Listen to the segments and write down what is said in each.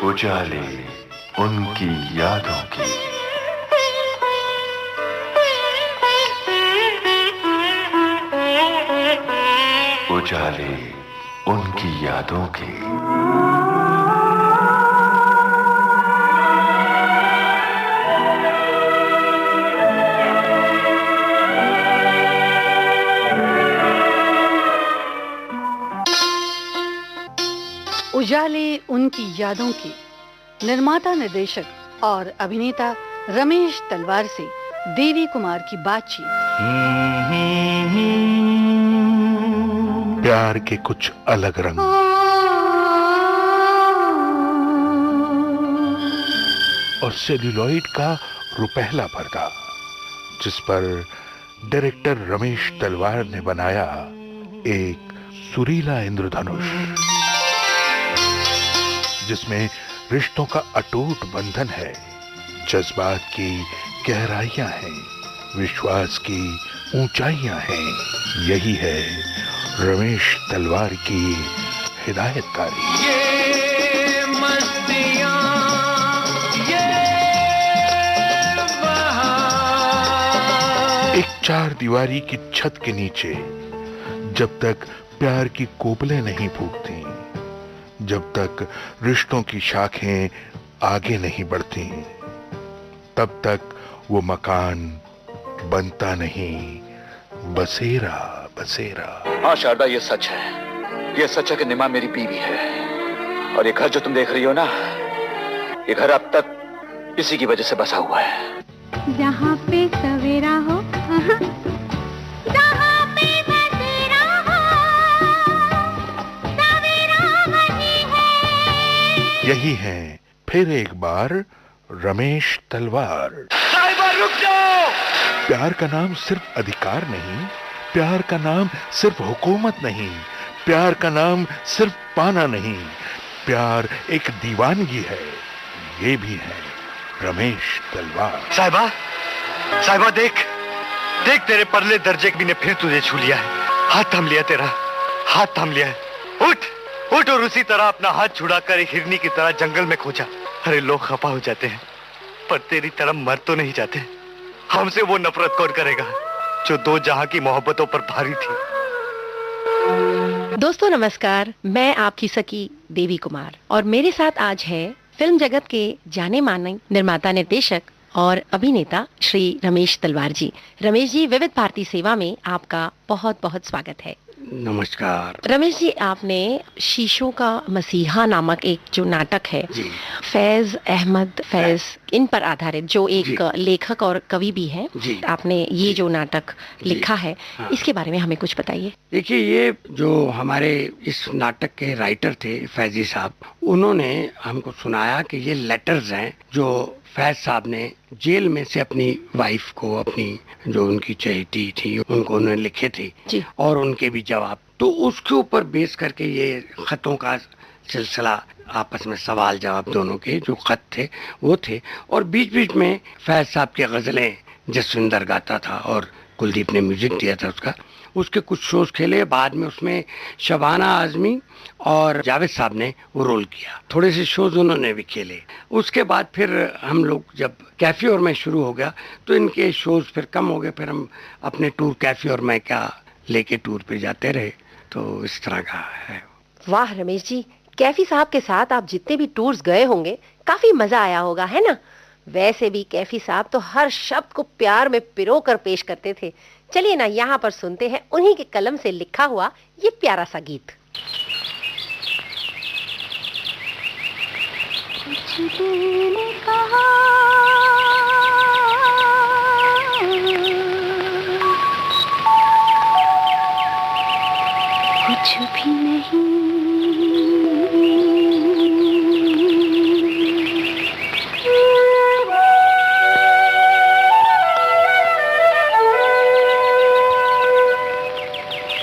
उजाले उनकी यादों की। उजाले उनकी यादों की। उजाले उनकी यादों की निर्माता, निर्देशक और अभिनेता रमेश तलवार से देवी कुमार की बातचीत। प्यार के कुछ अलग रंग और सेल्यूलॉइड का रुपहला पर्दा, जिस पर डायरेक्टर रमेश तलवार ने बनाया एक सुरीला इंद्रधनुष, जिसमें रिश्तों का अटूट बंधन है, जज्बात की गहराइयां हैं, विश्वास की ऊंचाइयां हैं। यही है रमेश तलवार की हिदायतकारी। ये मस्तियां, ये बहार। एक चार दीवारी की छत के नीचे जब तक प्यार की कोपलें नहीं फूटती, जब तक रिश्तों की शाखें आगे नहीं बढ़ती, तब तक वो मकान बनता नहीं, बसेरा बसेरा। हाँ शारदा, ये सच है। ये सच है कि निमा मेरी बीवी है, और ये घर जो तुम देख रही हो ना, ये घर अब तक इसी की वजह से बसा हुआ है। जहाँ पे सवेरा हो, जहाँ पे बसेरा हो, सवेरा वही है। यही है फिर एक बार रमेश तलवार। साहिबा रुक जाओ। प्यार का नाम सिर्फ अधिकार नहीं, प्यार का नाम सिर्फ हुकूमत नहीं, प्यार का नाम सिर्फ पाना नहीं, प्यार एक दीवानगी है। ये भी है रमेश तलवार। साहिबा, साहिबा देख, देख तेरे परले दर्जे भी ने फिर तुझे छू लिया है। हाथ थाम लिया तेरा, हाथ थाम लिया है। उठ, उठ और उसी तरह अपना हाथ छुड़ाकर एक हिरनी की तरह जंगल में खो जा। अरे लोग खफा हो जाते हैं, पर तेरी तरह मर तो नहीं जाते। हमसे वो नफरत कौन करेगा जो दो जहां की मोहब्बतों पर भारी थी। दोस्तों नमस्कार, मैं आपकी सखी देवी कुमार और मेरे साथ आज है फिल्म जगत के जाने माने निर्माता, निर्देशक और अभिनेता श्री रमेश तलवार जी। रमेश जी, विविध भारती सेवा में आपका बहुत बहुत स्वागत है। नमस्कार। रमेश जी, आपने शीशों का मसीहा नामक एक जो नाटक है, फैज अहमद फैज, इन पर आधारित, जो एक लेखक और कवि भी हैं, आपने ये जो नाटक लिखा है, इसके बारे में हमें कुछ बताइए। देखिए, ये जो हमारे इस नाटक के राइटर थे फैजी साहब, उन्होंने हमको सुनाया कि ये लेटर्स हैं जो फैज साहब ने जेल में से अपनी वाइफ को, अपनी जो उनकी चहेती थी, उनको उन्होंने लिखे थे, और उनके भी जवाब। तो उसके ऊपर बेस करके ये खतों का सिलसिला, आपस में सवाल जवाब दोनों के जो खत थे वो थे। और बीच बीच में फैज साहब की गज़लें जसविंदर गाता था और कुलदीप ने म्यूजिक दिया था उसका। उसके कुछ शोज खेले, बाद में उसमें शबाना आजमी और जावेद साहब ने वो रोल किया। थोड़े से शोज उन्होंने भी खेले। उसके बाद फिर हम लोग जब कैफे और मैं शुरू हो गया तो इनके शोज फिर कम हो गए। फिर हम अपने टूर कैफे और मैं क्या लेके टूर पे जाते रहे। तो इस तरह का है। वाह रमेश जी, कैफी साहब के साथ आप जितने भी टूर्स गए होंगे, काफी मजा आया होगा, है ना? वैसे भी कैफी साहब तो हर शब्द को प्यार में पिरो कर पेश करते थे। चलिए ना, यहाँ पर सुनते हैं उन्हीं के कलम से लिखा हुआ ये प्यारा सा गीत। कुछ दिल ने कहा, कुछ भी नहीं,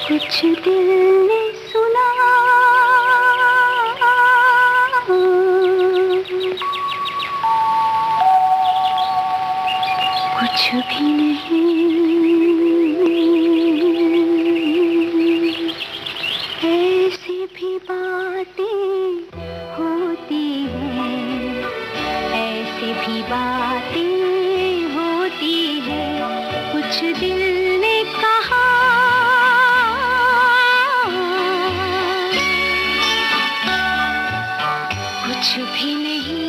कुछ दिल ने सुना, भी बातें होती है, कुछ दिल ने कहा, कुछ भी नहीं।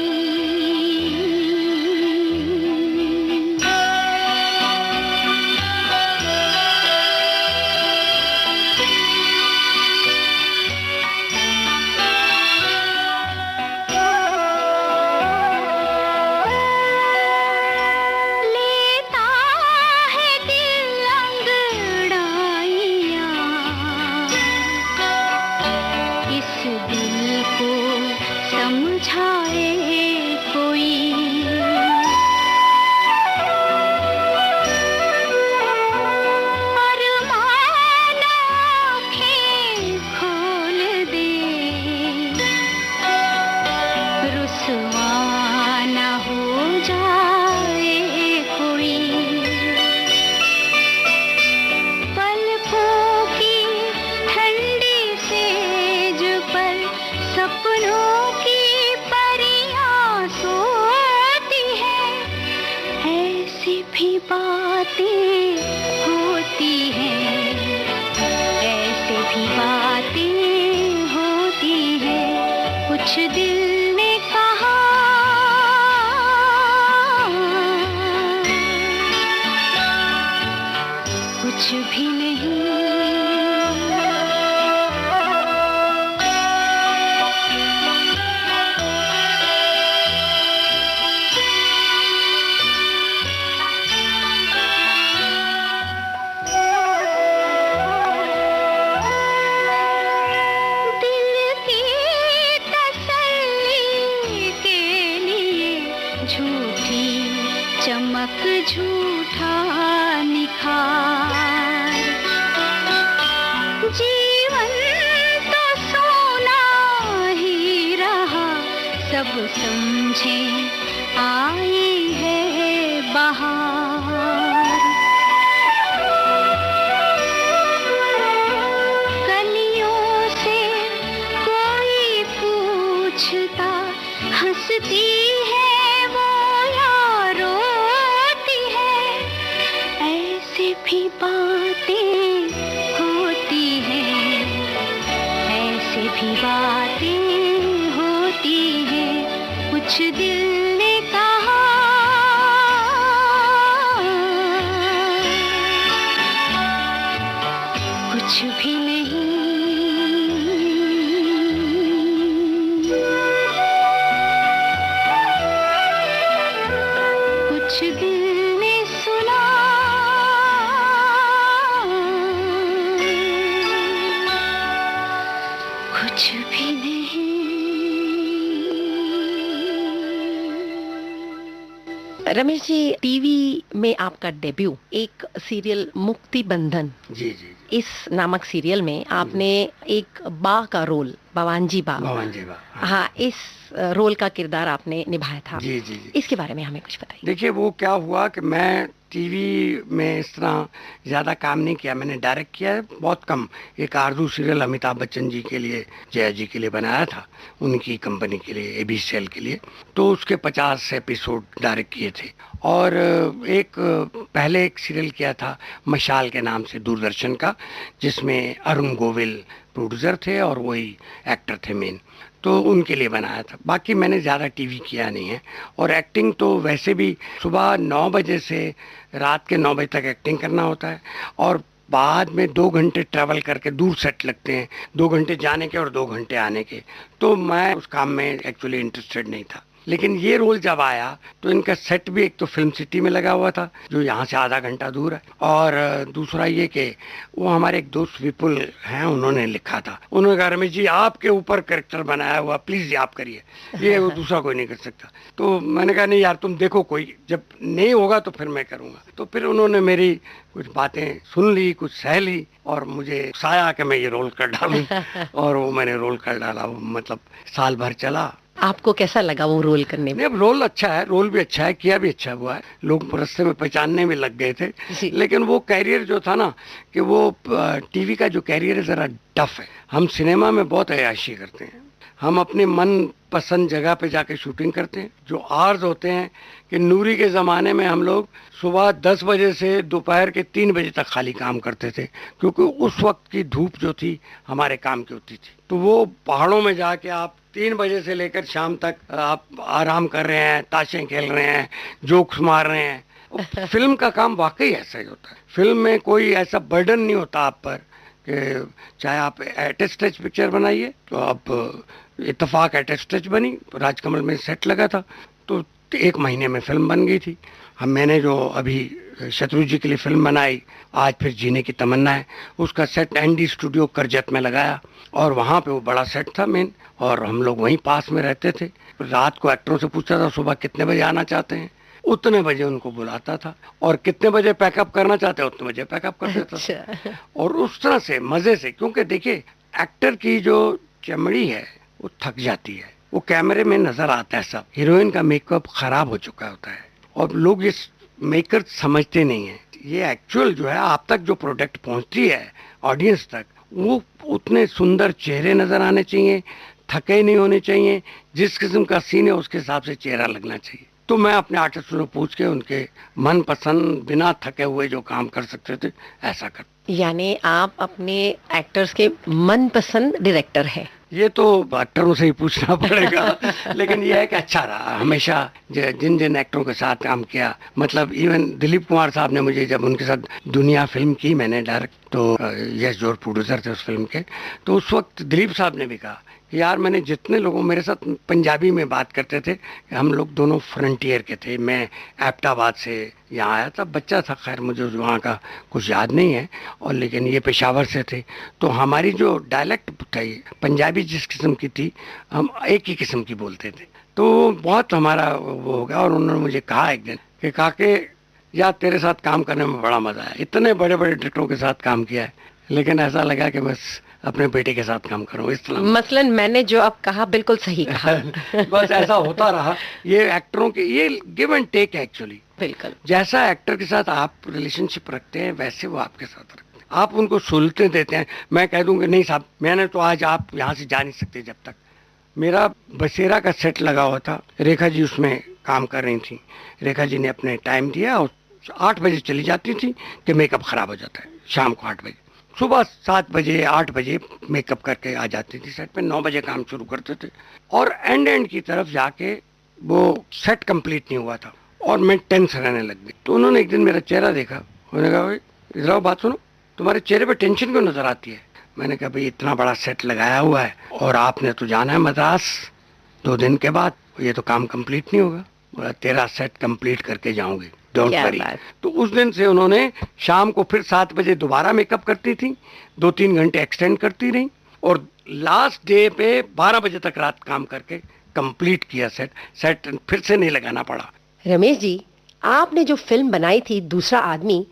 कुछ दिल ने कहा, कुछ भी नहीं। चमक झूठा निखार, जीवन तो सोना ही रहा, सब समझे आई है बहार। कलियों से कोई पूछता, हंसती भी बातें होती हैं, ऐसे भी बातें होती हैं, कुछ दिल ने कहा, कुछ भी नहीं। कुछ दिल ने सुना, कुछ भी नहीं। रमेश जी, टीवी में आपका डेब्यू एक सीरियल मुक्ति बंधन, जी जी, इस नामक सीरियल में आपने एक बा का रोल, भवानजी बा, हाँ, इस रोल का किरदार आपने निभाया था। जी जी जी। इसके बारे में हमें कुछ बताइए। देखिए, वो क्या हुआ कि मैं टीवी में इस तरह ज़्यादा काम नहीं किया, मैंने डायरेक्ट किया है बहुत कम। एक आरजू सीरियल अमिताभ बच्चन जी के लिए, जया जी के लिए बनाया था, उनकी कंपनी के लिए, एबीसीएल के लिए। तो उसके 50 एपिसोड डायरेक्ट किए थे। और पहले एक सीरियल किया था मशाल के नाम से, दूरदर्शन का, जिसमें अरुण गोविल प्रोड्यूसर थे और वही एक्टर थे मेन, तो उनके लिए बनाया था। बाकी मैंने ज़्यादा टीवी किया नहीं है। और एक्टिंग तो वैसे भी सुबह 9 बजे से रात के 9 बजे तक एक्टिंग करना होता है, और बाद में 2 घंटे ट्रैवल करके दूर सेट लगते हैं, 2 घंटे जाने के और 2 घंटे आने के। तो मैं उस काम में एक्चुअली इंटरेस्टेड नहीं था। लेकिन ये रोल जब आया तो इनका सेट भी एक तो फिल्म सिटी में लगा हुआ था, जो यहाँ से आधा घंटा दूर है, और दूसरा ये कि वो हमारे एक दोस्त विपुल हैं, उन्होंने लिखा था। उन्होंने कहा, रमेश जी आपके ऊपर कैरेक्टर बनाया हुआ, प्लीज़ आप करिए, ये दूसरा कोई नहीं कर सकता। तो मैंने कहा, नहीं यार तुम देखो, कोई जब नहीं होगा तो फिर मैं करूँगा। तो फिर उन्होंने मेरी कुछ बातें सुन ली, कुछ सह ली, और मुझे उकसाया कि मैं ये रोल कर डालूँ। और वो मैंने रोल कर डाला। वो मतलब साल भर चला। आपको कैसा लगा वो रोल करने में? अब रोल अच्छा है, रोल भी अच्छा है, किया भी अच्छा हुआ है, लोग रास्ते में पहचानने में लग गए थे। लेकिन वो कैरियर जो था ना, कि वो टीवी का जो कैरियर है ज़रा टफ है। हम सिनेमा में बहुत अय्याशी करते हैं, हम अपने मन पसंद जगह पे जाके शूटिंग करते हैं। जो आवर्स होते हैं कि नूरी के ज़माने में हम लोग सुबह 10 बजे से दोपहर के 3 बजे तक खाली काम करते थे, क्योंकि उस वक्त की धूप जो थी हमारे काम की होती थी। तो वो पहाड़ों में जाके आप 3 बजे से लेकर शाम तक आप आराम कर रहे हैं, ताशें खेल रहे हैं, जोक्स मार रहे हैं। फिल्म का काम वाकई ऐसा ही होता है। फिल्म में कोई ऐसा बर्डन नहीं होता आप पर कि चाहे आप एट स्टेज पिक्चर बनाइए, तो आप इत्तेफाक एट स्टेज बनी, राजकमल में सेट लगा था तो 1 महीने में फिल्म बन गई थी। मैंने जो अभी शत्रु जी के लिए फिल्म बनाई आज फिर जीने की तमन्ना है, उसका सेट एनडी स्टूडियो करजत में लगाया और वहाँ पे वो बड़ा सेट था मेन, और हम लोग वहीं पास में रहते थे। रात को एक्टरों से पूछता था सुबह कितने बजे आना चाहते हैं, उतने बजे उनको बुलाता था, और कितने बजे पैकअप करना चाहते हैं उतने बजे पैकअप कर देता था। और उस तरह से मजे से, क्योंकि देखिए एक्टर की जो चमड़ी है वो थक जाती है, वो कैमरे में नजर आता है सब। हीरोइन का मेकअप खराब हो चुका होता है और लोग इस मेकर समझते नहीं है। ये एक्चुअल जो है आप तक जो प्रोडक्ट पहुंचती है ऑडियंस तक, वो उतने सुंदर चेहरे नजर आने चाहिए, थके नहीं होने चाहिए, जिस किस्म का सीन है उसके हिसाब से चेहरा लगना चाहिए। तो मैं अपने आर्टिस्ट से पूछ के उनके मन पसंद बिना थके हुए जो काम कर सकते थे ऐसा कर। यानी आप अपने एक्टर्स के मनपसंद डायरेक्टर हैं। ये तो एक्टरों से ही पूछना पड़ेगा लेकिन ये है कि अच्छा रहा हमेशा जिन जिन एक्टरों के साथ काम किया। मतलब इवन दिलीप कुमार साहब ने मुझे, जब उनके साथ दुनिया फिल्म की मैंने डायरेक्ट, तो यश जोर प्रोड्यूसर थे उस फिल्म के, तो उस वक्त दिलीप साहब ने भी कहा कि यार मैंने जितने लोगों मेरे साथ पंजाबी में बात करते थे, हम लोग दोनों फ्रंटियर के थे। मैं एबटाबाद से यहाँ आया था, बच्चा था, खैर मुझे वहाँ का कुछ याद नहीं है, और लेकिन ये पेशावर से थे। तो हमारी जो डायलेक्ट थी पंजाबी जिस किस्म की थी, हम एक ही किस्म की बोलते थे। तो बहुत हमारा वो हो गया। और उन्होंने मुझे कहा एक दिन कि काके यार तेरे साथ काम करने में बड़ा मज़ा आया, इतने बड़े बड़े डायरेक्टरों के साथ काम किया है, लेकिन ऐसा लगा कि बस अपने बेटे के साथ काम करूं इस तरह। मसलन मैंने जो अब कहा बिल्कुल सही कहा बस ऐसा होता रहा। ये एक्टरों के ये गिव एंड टेक है एक्चुअली। बिल्कुल जैसा एक्टर के साथ आप रिलेशनशिप रखते हैं वैसे वो आपके साथ रखते हैं। आप उनको सहूलतें देते हैं। मैं कह दूंगा नहीं साहब मैंने तो आज आप यहाँ से जा नहीं सकते जब तक। मेरा बसेरा का सेट लगा हुआ था, रेखा जी उसमें काम कर रही थी। रेखा जी ने अपने टाइम दिया और 8 बजे चली जाती थी कि मेकअप खराब हो जाता है, शाम को 8 बजे। सुबह 7 बजे 8 बजे मेकअप करके आ जाती थी सेट पे, 9 बजे काम शुरू करते थे। और एंड की तरफ जाके वो सेट कंप्लीट नहीं हुआ था और मैं टेंस रहने लग गई। तो उन्होंने एक दिन मेरा चेहरा देखा, उन्होंने कहा भाई इधर आओ बात सुनो, तुम्हारे चेहरे पे टेंशन क्यों नजर आती है। मैंने कहा भाई इतना बड़ा सेट लगाया हुआ है और आपने तो जाना है मद्रास 2 दिन के बाद, ये तो काम कंप्लीट नहीं होगा। बोला तेरा सेट कंप्लीट करके जाऊंगी, डोंट वरी। तो उस दिन से उन्होंने शाम को फिर 7 बजे दोबारा मेकअप करती थी, 2-3 घंटे एक्सटेंड करती रही, और लास्ट डे पे 12 बजे तक रात काम करके कंप्लीट किया सेट फिर से नहीं लगाना पड़ा। रमेश जी, आपने जो फिल्म बनाई थी दूसरा आदमी,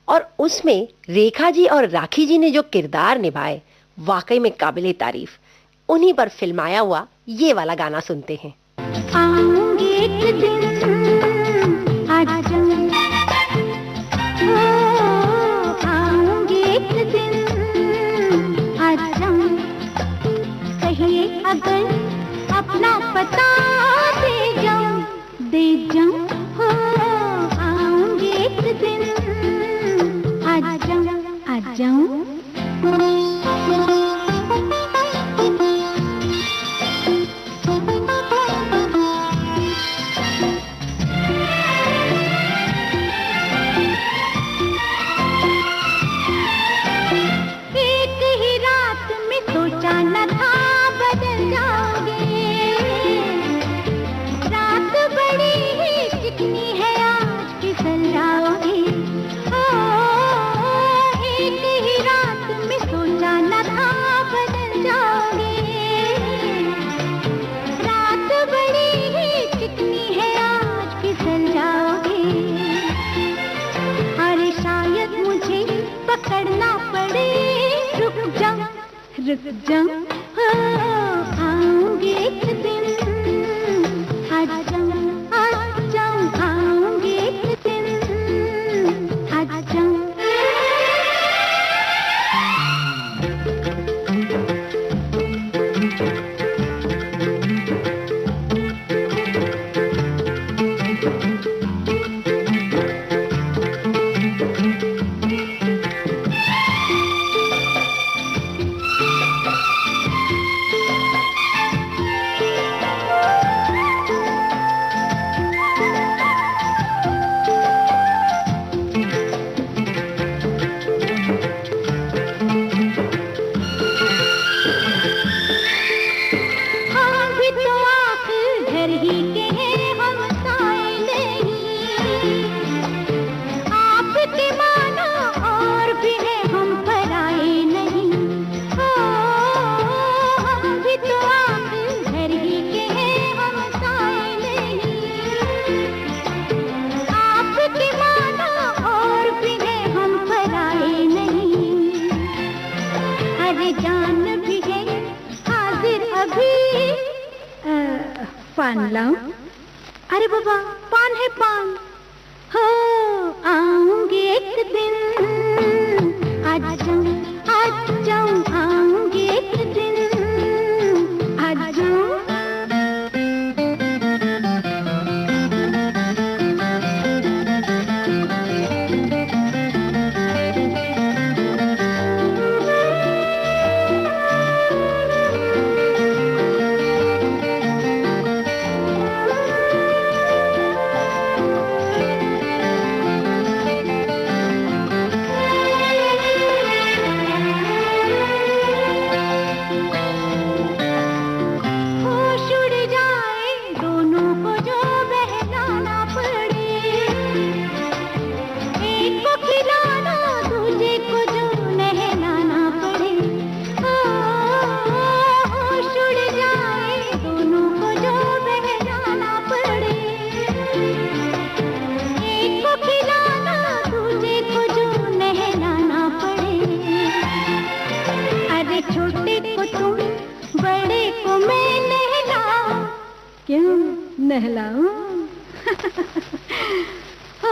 और उसमें रेखा जी और राखी जी ने जो किरदार निभाए वाकई में काबिले तारीफ। उन्हीं पर फिल्माया हुआ ये वाला गाना सुनते हैं। आऊंगी एक दिन आजम, आऊंगी एक दिन आजम, कहिए अगर अपना पता दे जाऊं, दे जाऊं, हो आऊंगी एक दिन आजम, आजम। रुक जाऊं, हो आऊंगी एक दिन आ जाऊं, आऊंगी एक दिन आ जाऊं। पान लाऊं? अरे बाबा, पान है पान। हो आऊंगी एक दिन, आज जाऊं आऊंगी एक दिन, आज जाऊं। नहलाऊं? हो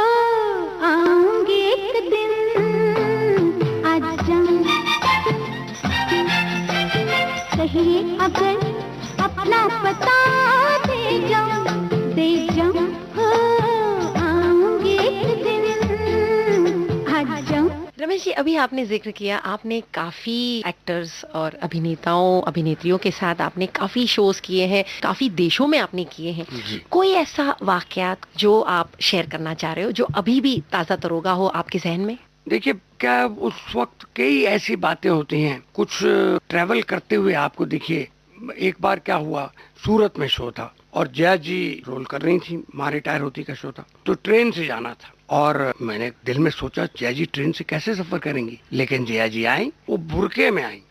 आऊंगी एक दिन, आज जाऊं। कहिए अगर अपना पता दे जाऊं, हो आऊंगी एक दिन, आज जाऊं। रमेश जी, अभी आपने जिक्र किया, आपने काफी एक्टर्स और अभिनेताओं अभिनेत्रियों के साथ आपने काफी शोज किए हैं, काफी देशों में आपने किए हैं। कोई ऐसा वाकयात जो आप शेयर करना चाह रहे हो, जो अभी भी ताजा तरोगा हो आपके जहन में? देखिए, क्या उस वक्त कई ऐसी बातें होती हैं, कुछ ट्रैवल करते हुए आपको देखिए, एक बार क्या हुआ, सूरत में शो था और जया जी रोल कर रही थी, माँ रिटायर होती का शो था, तो ट्रेन से जाना था और मैंने दिल में सोचा जया जी ट्रेन से कैसे सफर करेंगी, लेकिन जया जी आई, वो बुरके में आई,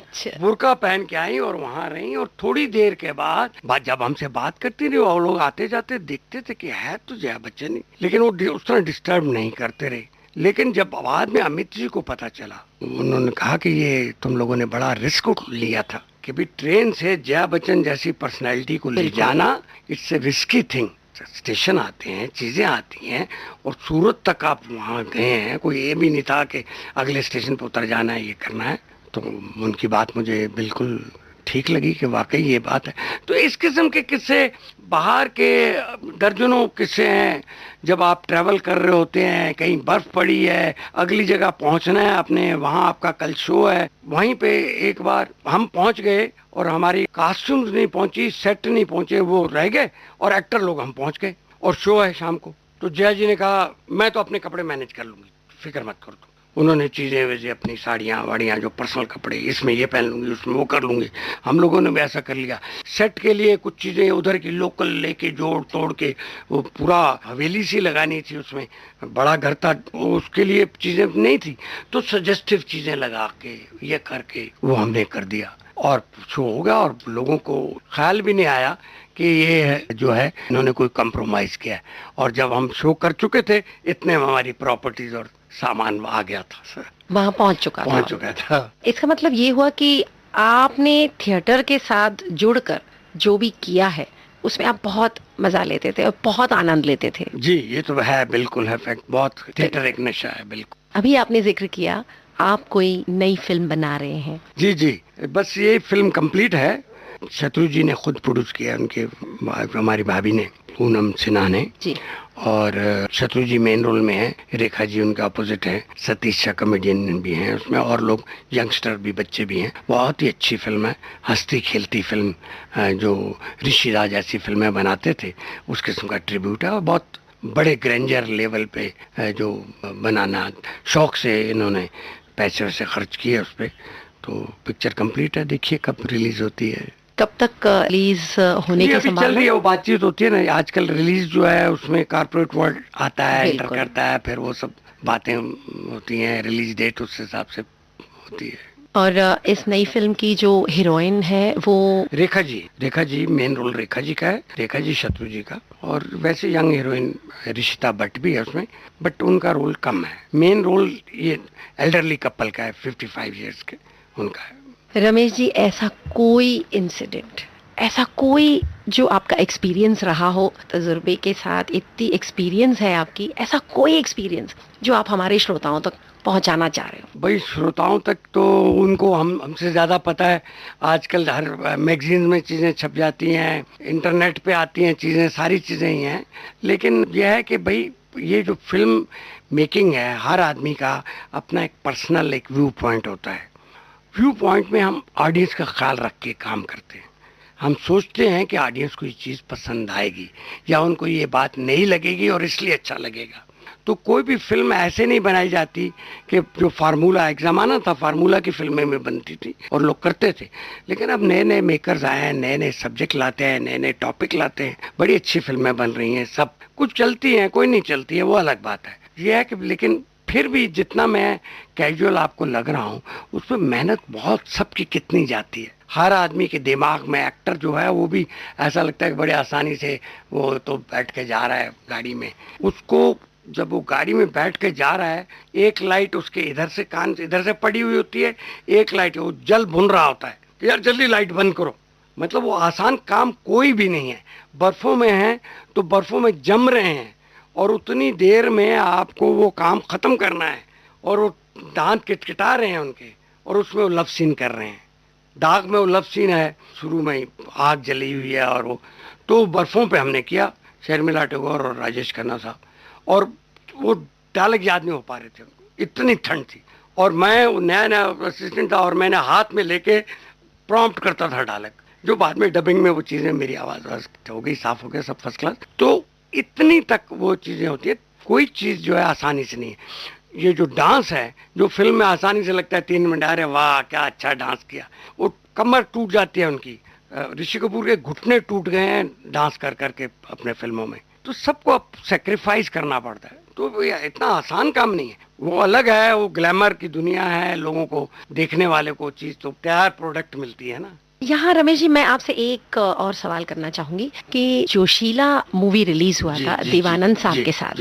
बुरका पहन के आई और वहां रही और थोड़ी देर के बाद जब हमसे बात करती रही, वो लोग आते जाते देखते थे कि है तो जया बच्चन ही, लेकिन वो उस तरह डिस्टर्ब नहीं करते रहे। लेकिन जब बाद में अमित जी को पता चला, उन्होंने कहा कि ये तुम लोगों ने बड़ा रिस्क लिया था कि भी ट्रेन से जया बच्चन जैसी पर्सनैलिटी को ले जाना, it's a risky thing. Station आते हैं, चीजें आती हैं और सूरत तक आप वहाँ गए हैं, कोई ये भी नहीं था कि अगले स्टेशन पर उतर जाना है, ये करना है। तो उनकी बात मुझे बिल्कुल ठीक लगी कि वाकई ये बात है। तो इस किस्म के किस्से, बाहर के दर्जनों किस्से हैं, जब आप ट्रैवल कर रहे होते हैं, कहीं बर्फ पड़ी है, अगली जगह पहुंचना है आपने, वहां आपका कल शो है, वहीं पे एक बार हम पहुंच गए और हमारी कॉस्ट्यूम्स नहीं पहुंची, सेट नहीं पहुंचे, वो रह गए और एक्टर लोग हम पहुंच गए और शो है शाम को। तो जया जी ने कहा मैं तो अपने कपड़े मैनेज कर लूंगी, फिक्र मत करो। उन्होंने चीज़ें वैसे अपनी साड़ियाँ वाड़ियाँ जो पर्सनल कपड़े, इसमें ये पहन लूँगी, उसमें वो कर लूँगी। हम लोगों ने भी ऐसा कर लिया। सेट के लिए कुछ चीज़ें उधर की लोकल लेके जोड़ तोड़ के, वो पूरा हवेली सी लगानी थी, उसमें बड़ा घर था, उसके लिए चीज़ें नहीं थी, तो सजेस्टिव चीज़ें लगा के ये करके वो हमने कर दिया और शो हो गया। और लोगों को ख्याल भी नहीं आया कि ये जो है इन्होंने कोई कंप्रोमाइज़ किया है। और जब हम शो कर चुके थे, इतने में हमारी प्रॉपर्टीज और सामान आ गया था सर, वहाँ पहुँच चुका था। इसका मतलब ये हुआ कि आपने थिएटर के साथ जुड़कर जो भी किया है उसमें आप बहुत मजा लेते थे और बहुत आनंद लेते थे। जी, ये तो है, बिल्कुल है फैक्ट। बहुत थिएटर एक नशा है, बिल्कुल। अभी आपने जिक्र किया आप कोई नई फिल्म बना रहे हैं। जी जी, बस ये फिल्म कंप्लीट है। शत्रु जी ने खुद प्रोड्यूस किया, उनके हमारी भाभी ने, पूनम सिन्हा ने जी। और शत्रु जी मेन रोल में है, रेखा जी उनका अपोजिट है, सतीश शाह कॉमेडियन भी हैं उसमें, और लोग यंगस्टर भी, बच्चे भी हैं। बहुत ही अच्छी फिल्म है, हंसती खेलती फिल्म, जो ऋषि राज ऐसी फिल्में बनाते थे उस किस्म का ट्रिब्यूट है। और बहुत बड़े ग्रेंजर लेवल पे जो बनाना, शौक से इन्होंने पैसे वैसे खर्च किए उस पर। तो पिक्चर कंप्लीट है, देखिए कब रिलीज होती है। कब तक रिलीज होने की संभावना चल रही है? वो बातचीत होती है ना आजकल, रिलीज जो है उसमें कारपोरेट वर्ल्ड आता है, एंटर करता है, फिर वो सब बातें होती हैं, रिलीज डेट उस हिसाब से होती है। और इस नई फिल्म की जो हीरोइन है वो रेखा जी मेन रोल रेखा जी का है, रेखा जी शत्रु जी का। और वैसे यंग हीरोइन रिशिता भट्ट भी है उसमें, बट उनका रोल कम है। मेन रोल ये एल्डरली कपल का है, 55 ईयर्स के, उनका है। रमेश जी, ऐसा कोई इंसिडेंट, ऐसा कोई जो आपका एक्सपीरियंस रहा हो, तजुर्बे के साथ इतनी एक्सपीरियंस है आपकी, ऐसा कोई एक्सपीरियंस जो आप हमारे श्रोताओं तक पहुंचाना चाह रहे हो? भाई श्रोताओं तक तो उनको हमसे ज़्यादा पता है। आजकल हर मैगजीन में चीज़ें छप जाती हैं, इंटरनेट पे आती हैं चीज़ें, सारी चीज़ें ही हैं। लेकिन यह है कि भाई ये जो फिल्म मेकिंग है, हर आदमी का अपना एक पर्सनल एक व्यू पॉइंट होता है। व्यू पॉइंट में हम ऑडियंस का ख्याल रख के काम करते हैं। हम सोचते हैं कि ऑडियंस को ये चीज़ पसंद आएगी या उनको ये बात नहीं लगेगी और इसलिए अच्छा लगेगा। तो कोई भी फिल्म ऐसे नहीं बनाई जाती कि जो फार्मूला, एक ज़माना था फार्मूला की फिल्में में बनती थी और लोग करते थे। लेकिन अब नए नए मेकर्स आए हैं, नए नए सब्जेक्ट लाते हैं, नए नए टॉपिक लाते हैं, बड़ी अच्छी फिल्में बन रही हैं। सब कुछ चलती हैं, कोई नहीं चलती है, वो अलग बात है। ये है कि लेकिन फिर भी जितना मैं कैजुअल आपको लग रहा हूँ, उसमें मेहनत बहुत सबकी कितनी जाती है। हर आदमी के दिमाग में एक्टर जो है वो भी ऐसा लगता है कि बड़े आसानी से वो तो बैठ के जा रहा है गाड़ी में। उसको जब वो गाड़ी में बैठ के जा रहा है, एक लाइट उसके इधर से कान से इधर से पड़ी हुई होती है, एक लाइट वो जल भुन रहा होता है कि यार जल्दी लाइट बंद करो। मतलब वो आसान काम कोई भी नहीं है। बर्फों में है तो बर्फों में जम रहे हैं और उतनी देर में आपको वो काम खत्म करना है और वो दांत किटकिटा रहे हैं उनके और उसमें वो लव सीन कर रहे हैं। दाग में वो लव सीन है, शुरू में ही आग जली हुई है और वो तो बर्फों पे हमने किया, शर्मिला टैगोर और राजेश खन्ना साहब। और वो डायलॉग याद नहीं हो पा रहे थे, इतनी ठंड थी और मैं नया नया असिस्टेंट था और मैंने हाथ में लेके प्रॉम्प्ट करता था डायलॉग, जो बाद में डबिंग में वो चीज़ें मेरी आवाज़ हो गई, साफ हो गया, सब फर्स्ट क्लास। तो इतनी तक वो चीज़ें होती है। कोई चीज़ जो है आसानी से नहीं है। ये जो डांस है, जो फिल्म में आसानी से लगता है 3 मिनट, अरे वाह क्या अच्छा डांस किया, वो कमर टूट जाती है उनकी। ऋषि कपूर के घुटने टूट गए हैं डांस कर करके अपने फिल्मों में। तो सबको अब सेक्रीफाइस करना पड़ता है। तो इतना आसान काम नहीं है। वो अलग है, वो ग्लैमर की दुनिया है, लोगों को देखने वाले को चीज़ तो तैयार प्रोडक्ट मिलती है ना। यहाँ रमेश जी मैं आपसे एक और सवाल करना चाहूंगी कि जोशीला मूवी रिलीज हुआ था देवानंद साहब के साथ,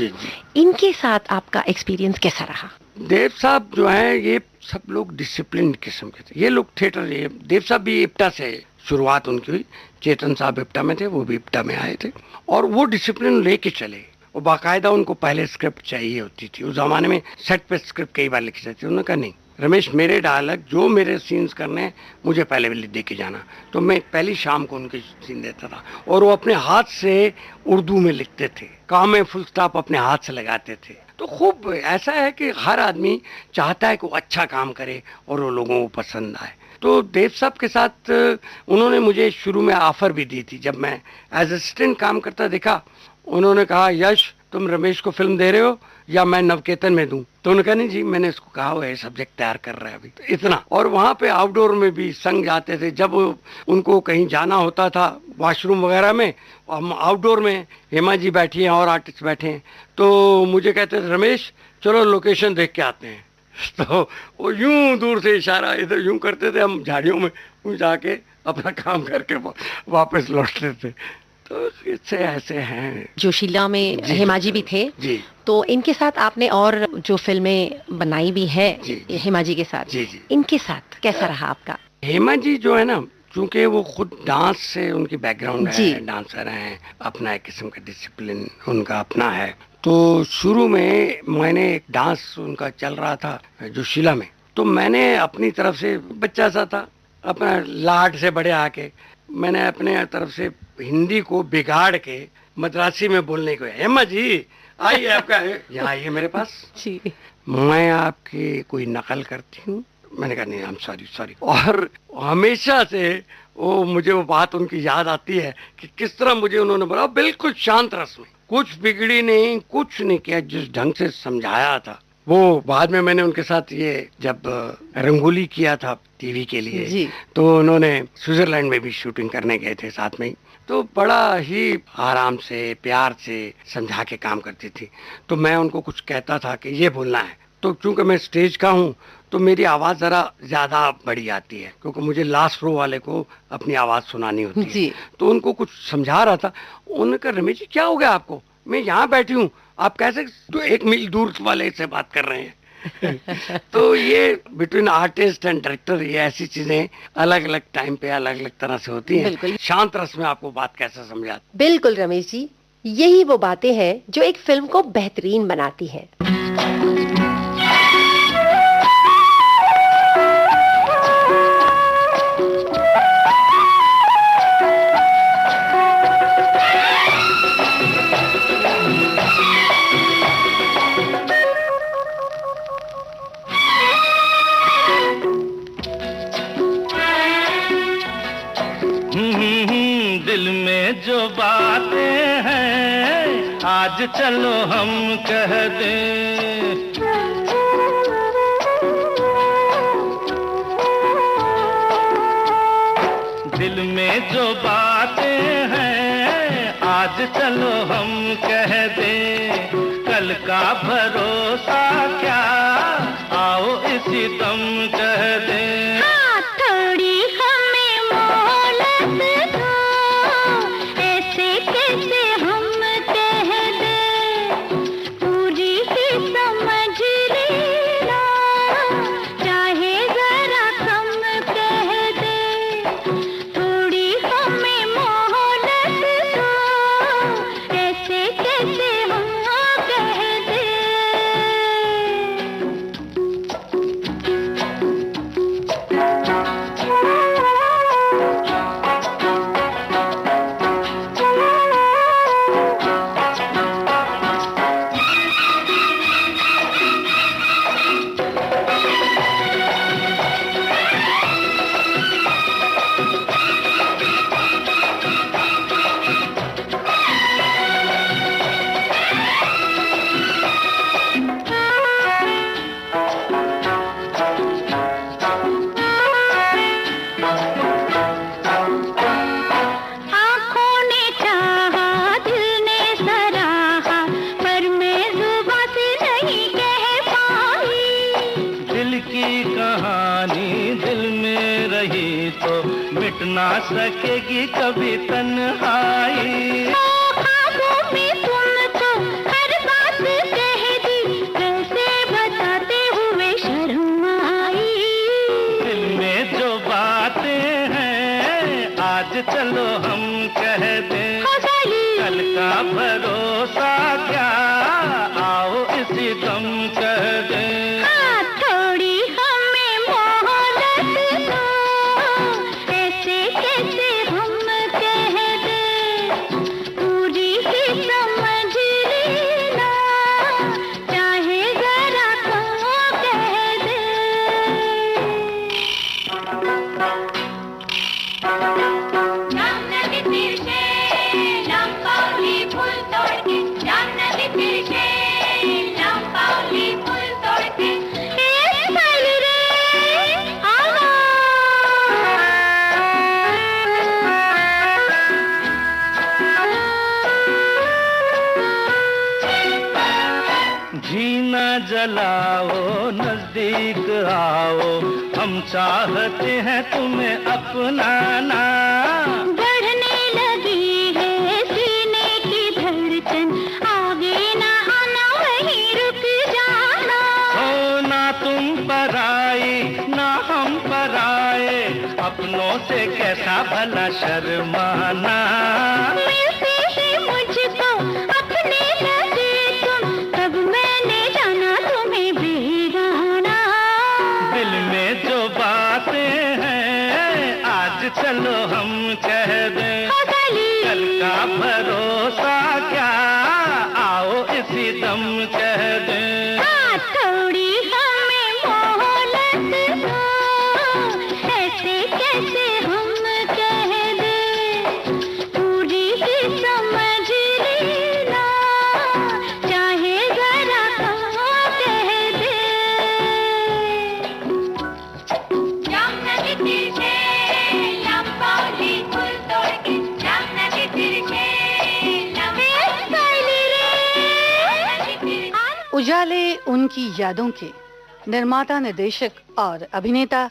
इनके साथ आपका एक्सपीरियंस कैसा रहा? देव साहब जो है ये सब लोग डिसिप्लिन किस्म के थे। ये लोग थिएटर, देव साहब भी इप्टा से शुरुआत उनकी हुई, चेतन साहब इप्टा में थे, वो भी इप्टा में आए थे और वो डिसिप्लिन लेके चले। और बाकायदा उनको पहले स्क्रिप्ट चाहिए होती थी। उस जमाने में सेट पे स्क्रिप्ट कई बार लिखी जाती थी। उन्होंने कहा नहीं रमेश, मेरे डायलॉग जो मेरे सीन्स करने हैं मुझे पहले दे के जाना। तो मैं पहली शाम को उनके सीन देता था और वो अपने हाथ से उर्दू में लिखते थे, काम में फुल स्टॉप अपने हाथ से लगाते थे। तो खूब ऐसा है कि हर आदमी चाहता है कि वो अच्छा काम करे और वो लोगों को पसंद आए। तो देव साहब के साथ उन्होंने मुझे शुरू में ऑफर भी दी थी। जब मैं एज असिस्टेंट काम करता देखा, उन्होंने कहा यश तुम रमेश को फिल्म दे रहे हो या मैं नवकेतन में दूं? तो उन्होंने कहा नहीं जी, मैंने इसको कहा हुआ है, सब्जेक्ट तैयार कर रहा है अभी, तो इतना। और वहाँ पे आउटडोर में भी संग जाते थे। जब उनको कहीं जाना होता था वॉशरूम वगैरह में, हम आउटडोर में हेमा जी बैठी हैं और आर्टिस्ट बैठे हैं, तो मुझे कहते थे रमेश चलो लोकेशन देख के आते हैं। तो वो यूं दूर से इशारा इधर यूं करते थे, हम झाड़ियों में जाके अपना काम करके वापस लौटते थे। तो इससे ऐसे हैं। जोशीला में हेमा जी भी थे जी। तो इनके साथ आपने और जो फिल्में बनाई भी है हेमा जी के साथ, जी जी। इनके साथ कैसा रहा आपका? हेमा जी जो है ना, क्योंकि वो खुद डांस से उनकी बैकग्राउंड है, डांसर हैं, अपना एक किस्म का डिसिप्लिन उनका अपना है। तो शुरू में मैंने एक डांस उनका चल रहा था जोशीला में, तो मैंने अपनी तरफ से बच्चा सा था, अपना लाड से बड़े आके मैंने अपने तरफ से हिंदी को बिगाड़ के मद्रासी में बोलने को, हेमा जी आइए आपका यहाँ आइए मेरे पास जी, मैं आपकी कोई नकल करती हूँ। मैंने कहा नहीं, I'm sorry। और हमेशा से वो मुझे वो बात उनकी याद आती है कि किस तरह मुझे उन्होंने बोला, बिल्कुल शांत रस में, कुछ बिगड़ी नहीं, कुछ नहीं किया, जिस ढंग से समझाया था। वो बाद में मैंने उनके साथ ये जब रंगोली किया था टीवी के लिए जी। तो उन्होंने स्विट्जरलैंड में भी शूटिंग करने गए थे साथ में ही, तो बड़ा ही आराम से प्यार से समझा के काम करती थी। तो मैं उनको कुछ कहता था कि ये बोलना है, तो चूंकि मैं स्टेज का हूँ तो मेरी आवाज़ ज़रा ज़्यादा बड़ी आती है, क्योंकि मुझे लास्ट रो वाले को अपनी आवाज़ सुनानी होती है। तो उनको कुछ समझा रहा था। उन्होंने कहा रमेश जी क्या हो गया आपको, मैं यहाँ बैठी हूँ, आप कैसे 1 मील दूर वाले से बात कर रहे हैं? तो ये बिटवीन आर्टिस्ट एंड डायरेक्टर ये ऐसी चीजें अलग अलग टाइम पे अलग अलग तरह से होती हैं। बिल्कुल। शांत रस में आपको बात कैसे समझा? बिल्कुल रमेश जी, यही वो बातें हैं जो एक फिल्म को बेहतरीन बनाती हैं। दिल में जो बातें हैं आज चलो हम कह दें, दिल में जो बातें हैं आज चलो हम कह दें, कल का भरोसा क्या आओ इसी दम कह दें। हाँ, थोड़ी हमें मोहलत दो, ऐसे कैसे हम कह दें, पूरी ही समझ लेना, चाहे जरा कम कह दे, थोड़ी हमें मोहलत दो, ऐसे कैसे हम कह दें। आँखों ने चाहा, दिल ने सराहा, पर मैं जुबां से नहीं कह पाई। दिल की कहानी दिल में रही तो मिट ना सकेगी कभी तन्हाई। ख्वाबों में तुमको हर बात कह दी, कैसे बताते हुए शर्म आई। दिल में जो बातें हैं आज चलो हम कह दें, कल का भरोसा क्या आओ इसी दम कह दें। हाँ, थोड़ी हमें मोहलत दो, ऐसे कैसे हम कह दें, पूरी ही समझ लेना, चाहे जरा कम कह दें। जामनदी तीर से लंबावली पुल तोड़ के, जामनदी तीर से लंबावली पुल तोड़ के, ए साली रे जीना जलाओ नजदीक आओ, हम चाहते हैं तुम्हें अपनाना। बढ़ने लगी है सीने की धड़कन, आगे ना आना वहीं रुक जाना। हो ना तुम पराई ना हम पराए, अपनों से कैसा भला शर्माना। मिलते ही मुझको अपने लगे तुम, तब मैंने जाना तुम्हें बेगाना। दिल में जो बातें हैं आज चलो हम कह दें, कल का भरोसा क्या आओ इसी दम कह दें। हाँ, थोड़ी हमें मोहलत दो, ऐसे कैसे हम कह दें, पूरी ही समझ लेना, चाहे जरा कम कह दें। जामनदी तीर से लंबावली पुल तोड़ के, जामनदी तीर से लंबावली रे। उजाले उनकी यादों के निर्माता, निर्देशक और अभिनेता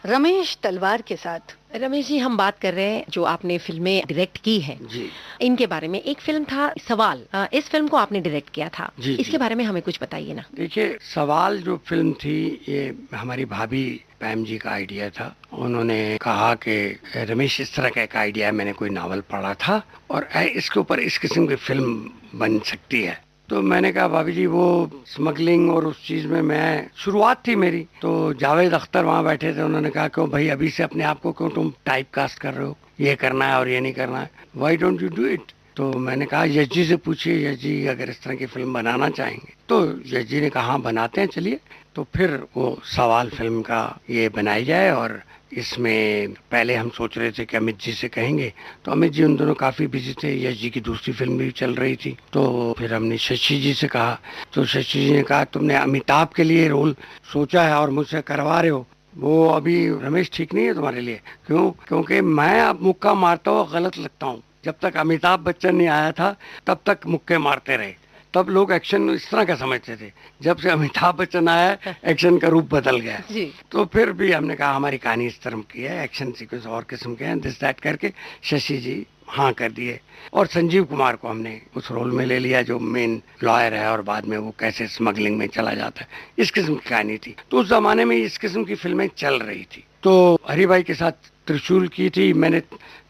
रमेश तलवार के साथ। रमेश जी, हम बात कर रहे हैं जो आपने फिल्में डायरेक्ट की हैं जी इनके बारे में। एक फिल्म था सवाल, इस फिल्म को आपने डायरेक्ट किया था। जी, इसके जी। बारे में हमें कुछ बताइए ना। देखिए, सवाल जो फिल्म थी ये हमारी भाभी पैम जी का आइडिया था। उन्होंने कहा कि रमेश, इस तरह का एक आइडिया है, मैंने कोई नावल पढ़ा था और इसके ऊपर इस किस्म की फिल्म बन सकती है। तो मैंने कहा भाभी जी, वो स्मगलिंग और उस चीज़ में मैं शुरुआत थी मेरी। तो जावेद अख्तर वहाँ बैठे थे, उन्होंने कहा क्यों भाई अभी से अपने आप को क्यों तुम टाइप कास्ट कर रहे हो, ये करना है और ये नहीं करना है, why don't you do it. तो मैंने कहा यश जी से पूछिए, यश जी अगर इस तरह की फिल्म बनाना चाहेंगे। तो यश जी ने कहा हाँ बनाते हैं, चलिए। तो फिर वो सवाल फिल्म का ये बनाई जाए। और इसमें पहले हम सोच रहे थे कि अमित जी से कहेंगे, तो अमित जी उन दोनों काफ़ी बिजी थे, यश जी की दूसरी फिल्म भी चल रही थी। तो फिर हमने शशि जी से कहा, तो शशि जी ने कहा तुमने अमिताभ के लिए रोल सोचा है और मुझसे करवा रहे हो, वो अभी रमेश ठीक नहीं है तुम्हारे लिए। क्यों? क्योंकि मैं अब मुक्का मारता हुआ गलत लगता हूँ। जब तक अमिताभ बच्चन नहीं आया था तब तक मुक्के मारते रहे, तब लोग एक्शन इस तरह का समझते थे। जब से अमिताभ बच्चन आया एक्शन का रूप बदल गया। जी। तो फिर भी हमने कहा हमारी कहानी इस तरह की है, एक्शन सीक्वेंस और किस्म के हैं, दिस दैट करके शशि जी हाँ कर दिए। और संजीव कुमार को हमने उस रोल में ले लिया जो मेन लॉयर है और बाद में वो कैसे स्मगलिंग में चला जाता है, इस किस्म की कहानी थी। तो उस जमाने में इस किस्म की फिल्में चल रही थी। तो हरी भाई के साथ त्रिशूल की थी, मैंने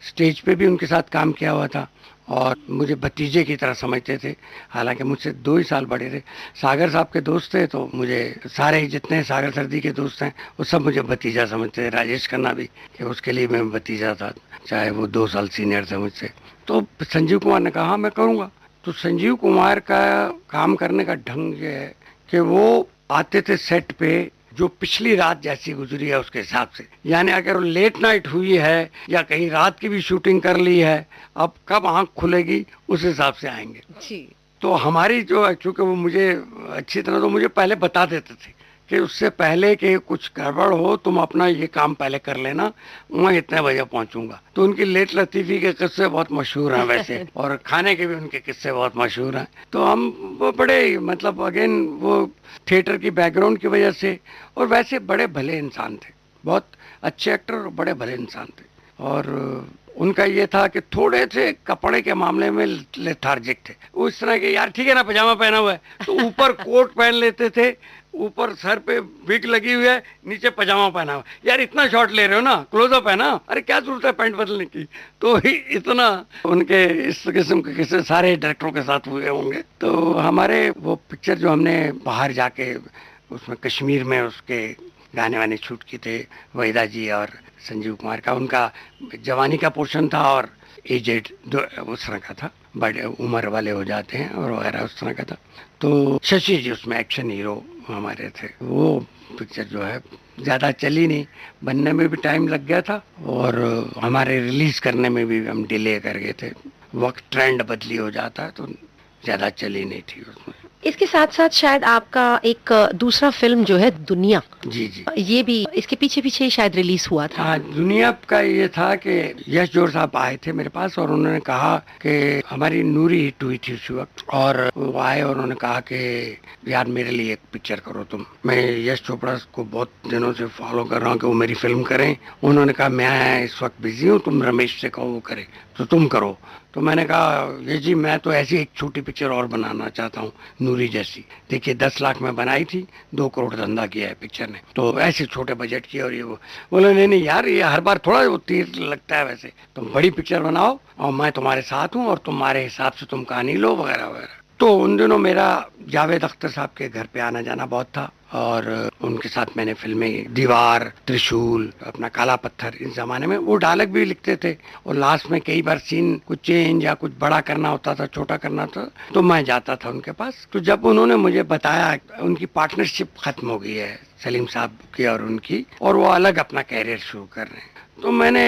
स्टेज पे भी उनके साथ काम किया हुआ था और मुझे भतीजे की तरह समझते थे, हालांकि मुझसे 2 ही साल बड़े थे। सागर साहब के दोस्त थे तो मुझे सारे जितने सागर सर्दी के दोस्त हैं वो सब मुझे भतीजा समझते थे। राजेश खन्ना भी, कि उसके लिए मैं भतीजा था, चाहे वो 2 साल सीनियर थे मुझसे। तो संजीव कुमार ने कहा हाँ मैं करूँगा। तो संजीव कुमार का काम करने का ढंग ये है कि वो आते थे सेट पे जो पिछली रात जैसी गुजरी है उसके हिसाब से, यानी अगर लेट नाइट हुई है या कहीं रात की भी शूटिंग कर ली है, अब कब आंख खुलेगी उस हिसाब से आएंगे। जी। तो हमारी जो, चूंकि वो मुझे अच्छी तरह तो मुझे पहले बता देते थे कि उससे पहले कि कुछ गड़बड़ हो तुम अपना ये काम पहले कर लेना, मैं इतने बजे पहुंचूंगा। तो उनकी लेट लतीफ़ी के किस्से बहुत मशहूर हैं वैसे और खाने के भी उनके किस्से बहुत मशहूर हैं। तो हम वो बड़े, मतलब अगेन वो थिएटर की बैकग्राउंड की वजह से, और वैसे बड़े भले इंसान थे, बहुत अच्छे एक्टर और बड़े भले इंसान थे। और उनका ये था कि थोड़े से कपड़े के मामले में लेथार्जिक थे। उस तरह के यार ठीक है ना पजामा पहना हुआ है तो ऊपर कोट पहन लेते थे, ऊपर सर पे विग लगी हुई है, नीचे पजामा पहना हुआ। यार इतना शॉट ले रहे हो ना, क्लोजअप है ना, अरे क्या जरूरत है पैंट बदलने की। तो इतना उनके इस किस्म के किस्से सारे डायरेक्टरों के साथ हुए होंगे। तो हमारे वो पिक्चर जो हमने बाहर जाके उसमें कश्मीर में उसके गाने वाने शूट किए थे, वहीदा जी और संजीव कुमार का, उनका जवानी का पोर्शन था और एजेड उस तरह का था, बड़े उम्र वाले हो जाते हैं और वगैरह उस तरह का था। तो शशि जी उसमें एक्शन हीरो हमारे थे। वो पिक्चर जो है ज़्यादा चली नहीं, बनने में भी टाइम लग गया था और हमारे रिलीज़ करने में भी हम डिले कर गए थे, वक्त ट्रेंड बदली हो जाता है तो ज़्यादा चली नहीं थी उसमें। इसके साथ साथ शायद आपका एक दूसरा फिल्म जो है दुनिया, जी जी, ये भी इसके पीछे पीछे शायद रिलीज हुआ था। हाँ, दुनिया का ये था कि यश जोर साहब आए थे मेरे पास और उन्होंने कहा कि हमारी नूरी हिट हुई थी उस वक्त, और वो आए और उन्होंने कहा कि यार मेरे लिए एक पिक्चर करो तुम। मैं यश चोपड़ा को बहुत दिनों से फॉलो कर रहा हूँ कि वो मेरी फिल्म करें। उन्होंने कहा मैं इस वक्त बिजी हूँ, तुम रमेश से कहो वो करे तो तुम करो। तो मैंने कहा ये जी मैं तो ऐसी एक छोटी पिक्चर और बनाना चाहता हूँ नूरी जैसी। देखिए 10 लाख में बनाई थी, 2 करोड़ धंधा किया है पिक्चर ने, तो ऐसे छोटे बजट की। और ये वो बोले नहीं यार ये हर बार थोड़ा वो तीर लगता है, वैसे तुम बड़ी पिक्चर बनाओ और मैं तुम्हारे साथ हूँ और तुम्हारे हिसाब से तुम कहानी लो वगैरह वगैरह। तो उन दिनों मेरा जावेद अख्तर साहब के घर पे आना जाना बहुत था और उनके साथ मैंने फिल्में दीवार, त्रिशूल, अपना काला पत्थर, इस जमाने में वो डायलॉग भी लिखते थे। और लास्ट में कई बार सीन कुछ चेंज या कुछ बड़ा करना होता था, छोटा करना था, तो मैं जाता था उनके पास। तो जब उन्होंने मुझे बताया उनकी पार्टनरशिप खत्म हो गई है सलीम साहब की और उनकी, और वो अलग अपना कैरियर शुरू कर रहे हैं, तो मैंने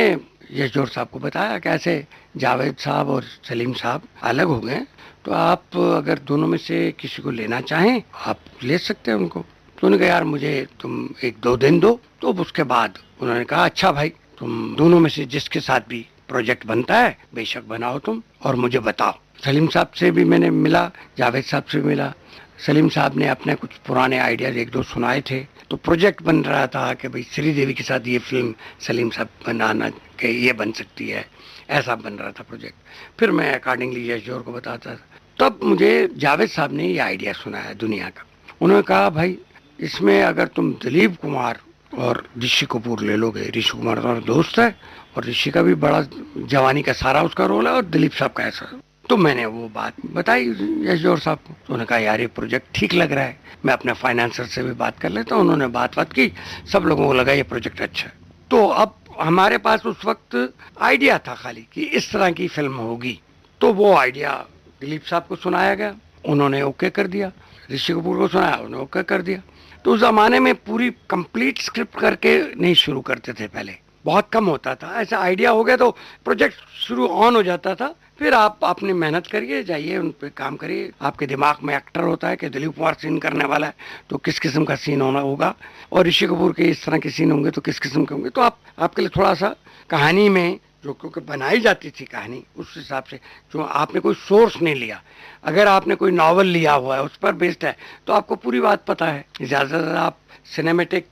यश जोर साहब को बताया कि ऐसे जावेद साहब और सलीम साहब अलग हो गए, तो आप अगर दोनों में से किसी को लेना चाहें आप ले सकते हैं उनको। तो उन्होंने कहा यार मुझे तुम 1-2 दिन दो। तो उसके बाद उन्होंने कहा अच्छा भाई तुम दोनों में से जिसके साथ भी प्रोजेक्ट बनता है बेशक बनाओ तुम और मुझे बताओ। सलीम साहब से भी मैंने मिला, जावेद साहब से भी मिला, सलीम साहब ने अपने कुछ पुराने आइडियाज एक दो सुनाए थे, तो प्रोजेक्ट बन रहा था कि भाई श्रीदेवी के साथ ये फिल्म सलीम साहब बनाना के ये बन सकती है, ऐसा बन रहा था प्रोजेक्ट। फिर मैं अकॉर्डिंगली यश जौहर को बताता था। तब मुझे जावेद साहब ने ये आइडिया सुनाया दुनिया का। उन्होंने कहा भाई इसमें अगर तुम दिलीप कुमार और ऋषि कपूर ले लोगे, ऋषि कुमार तो दोस्त है और ऋषि का भी बड़ा जवानी का सारा उसका रोल है और दिलीप साहब का ऐसा, तो मैंने वो बात बताई यश जौहर साहब को। तो उन्होंने कहा यार ये प्रोजेक्ट ठीक लग रहा है, मैं अपने फाइनेंसर से भी बात कर लेता हूँ। उन्होंने बात की, सब लोगों को लगा ये प्रोजेक्ट अच्छा है। तो अब हमारे पास उस वक्त आइडिया था खाली कि इस तरह की फिल्म होगी, तो वो आइडिया दिलीप साहब को सुनाया गया, उन्होंने ओके कर दिया। ऋषि कपूर को सुनाया, उन्होंने ओके कर दिया। तो उस जमाने में पूरी कंप्लीट स्क्रिप्ट करके नहीं शुरू करते थे, पहले बहुत कम होता था। ऐसा आइडिया हो गया तो प्रोजेक्ट शुरू ऑन हो जाता था, फिर आप अपनी मेहनत करिए, जाइए उन पे काम करिए। आपके दिमाग में एक्टर होता है कि दिलीप कुमार सीन करने वाला है तो किस किस्म का सीन होना होगा, और ऋषि कपूर के इस तरह के सीन होंगे तो किस किस्म के होंगे। तो आपके लिए थोड़ा सा कहानी में जो क्योंकि बनाई जाती थी कहानी, उस हिसाब से जो आपने कोई सोर्स नहीं लिया, अगर आपने कोई नॉवल लिया हुआ है उस पर बेस्ड है तो आपको पूरी बात पता है। ज़्यादातर आप सिनेमेटिक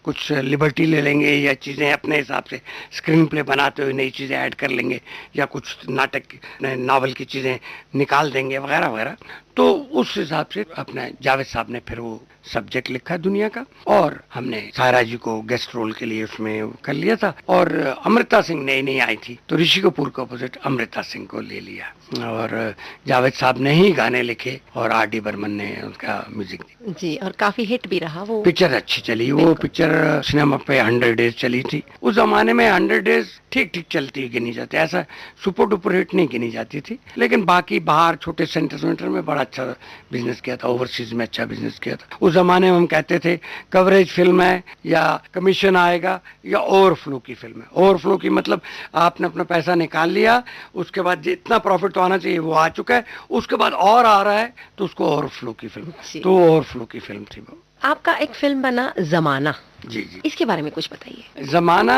कुछ लिबर्टी ले लेंगे या चीज़ें अपने हिसाब से स्क्रीन प्ले बनाते हुए नई चीज़ें ऐड कर लेंगे या कुछ नाटक नावल की चीज़ें निकाल देंगे वगैरह वगैरह। तो उस हिसाब से अपने जावेद साहब ने फिर वो सब्जेक्ट लिखा दुनिया का, और हमने सायरा जी को गेस्ट रोल के लिए उसमें कर लिया था। और अमृता सिंह नई आई थी तो ऋषि कपूर के अपोजिट अमृता सिंह को ले लिया, और जावेद साहब ने ही गाने लिखे और आर डी बर्मन ने उसका म्यूजिक दिया जी, और काफी हिट भी रहा वो पिक्चर। अच्छी चली वो पिक्चर, सिनेमा पे 100 डेज चली थी। उस जमाने में 100 डेज ठीक ठीक चलती गिनी जाती, ऐसा सुपर डुपर हिट नहीं गिनी जाती थी, लेकिन बाकी बाहर छोटे सेंटर में बड़ा अच्छा बिजनेस किया था, ओवरसीज में अच्छा बिजनेस किया था। उस जमाने में हम कहते थे कवरेज फिल्म है या कमीशन आएगा या ओवरफ्लो की फिल्म है। ओवरफ्लो की मतलब आपने अपना पैसा निकाल लिया, उसके बाद जितना प्रॉफिट तो आना चाहिए वो आ चुका है, उसके बाद और आ रहा है तो उसको ओवरफ्लो की फिल्म, तो ओवरफ्लो की फिल्म थी वो। आपका एक फिल्म बना जमाना, जी जी, इसके बारे में कुछ बताइए। जमाना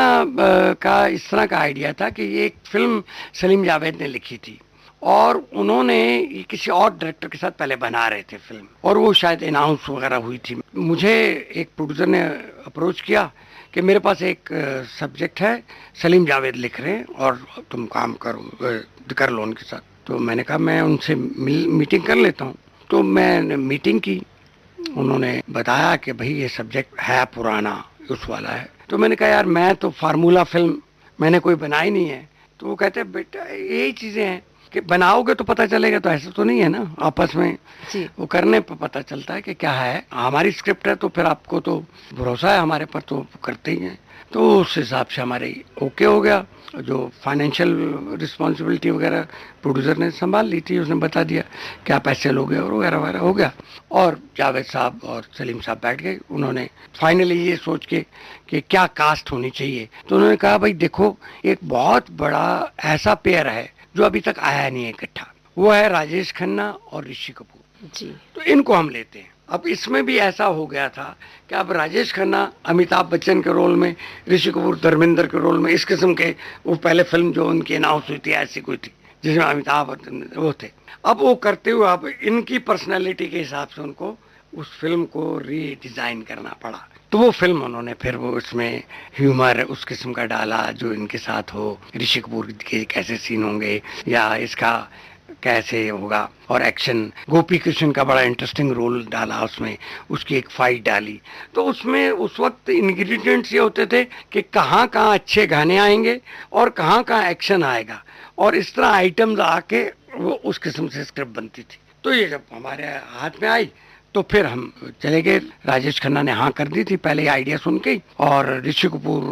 का इस तरह का आइडिया था कि ये एक फिल्म सलीम जावेद ने लिखी थी और उन्होंने ये किसी और डायरेक्टर के साथ पहले बना रहे थे फिल्म, और वो शायद अनाउंस वगैरह हुई थी। मुझे एक प्रोड्यूसर ने अप्रोच किया कि मेरे पास एक सब्जेक्ट है, सलीम जावेद लिख रहे हैं और तुम काम कर लो उनके साथ। तो मैंने कहा मैं उनसे मीटिंग कर लेता हूँ। तो मैंने मीटिंग की, उन्होंने बताया कि भाई ये सब्जेक्ट है पुराना, उस वाला है। तो मैंने कहा यार मैं तो फार्मूला फिल्म मैंने कोई बनाई नहीं है। तो वो कहते हैं बेटा यही चीज़ें हैं कि बनाओगे तो पता चलेगा, तो ऐसा तो नहीं है ना, आपस में जी। वो करने पर पता चलता है कि क्या है। हमारी स्क्रिप्ट है तो फिर आपको तो भरोसा है हमारे पर, तो करते ही हैं। तो उस हिसाब से हमारे ओके हो गया। जो फाइनेंशियल रिस्पॉन्सिबिलिटी वगैरह प्रोड्यूसर ने संभाल ली थी, उसने बता दिया क्या पैसे लोगे और वगैरह वगैरह हो गया। और जावेद साहब और सलीम साहब बैठ गए, उन्होंने फाइनली ये सोच के कि क्या कास्ट होनी चाहिए। तो उन्होंने कहा भाई देखो एक बहुत बड़ा ऐसा पेयर है जो अभी तक आया नहीं है इकट्ठा, वो है राजेश खन्ना और ऋषि कपूर जी। तो इनको हम लेते हैं। अब इसमें भी ऐसा हो गया था कि अब राजेश खन्ना अमिताभ बच्चन के रोल में, ऋषि कपूर धर्मेंद्र के रोल में, इस किस्म के वो पहले फिल्म जो उनकी अनाउंस हुई थी ऐसी कोई थी जिसमें अमिताभ वो थे। अब वो करते हुए अब इनकी पर्सनैलिटी के हिसाब से उनको उस फिल्म को रीडिज़ाइन करना पड़ा। तो वो फिल्म उन्होंने फिर वो उसमें ह्यूमर उस किस्म का डाला जो इनके साथ हो, ऋषि कपूर के कैसे सीन होंगे या इसका कैसे होगा, और एक्शन गोपी कृष्ण का बड़ा इंटरेस्टिंग रोल डाला उसमें, उसकी एक फाइट डाली। तो उसमें उस वक्त इंग्रेडिएंट्स ये होते थे कि कहाँ कहाँ अच्छे गाने आएंगे और कहाँ कहाँ एक्शन आएगा, और इस तरह आइटम्स आके वो उस किस्म से स्क्रिप्ट बनती थी। तो ये जब हमारे हाथ में आई तो फिर हम चले गए। राजेश खन्ना ने हाँ कर दी थी पहले आइडिया सुन के, और ऋषि कपूर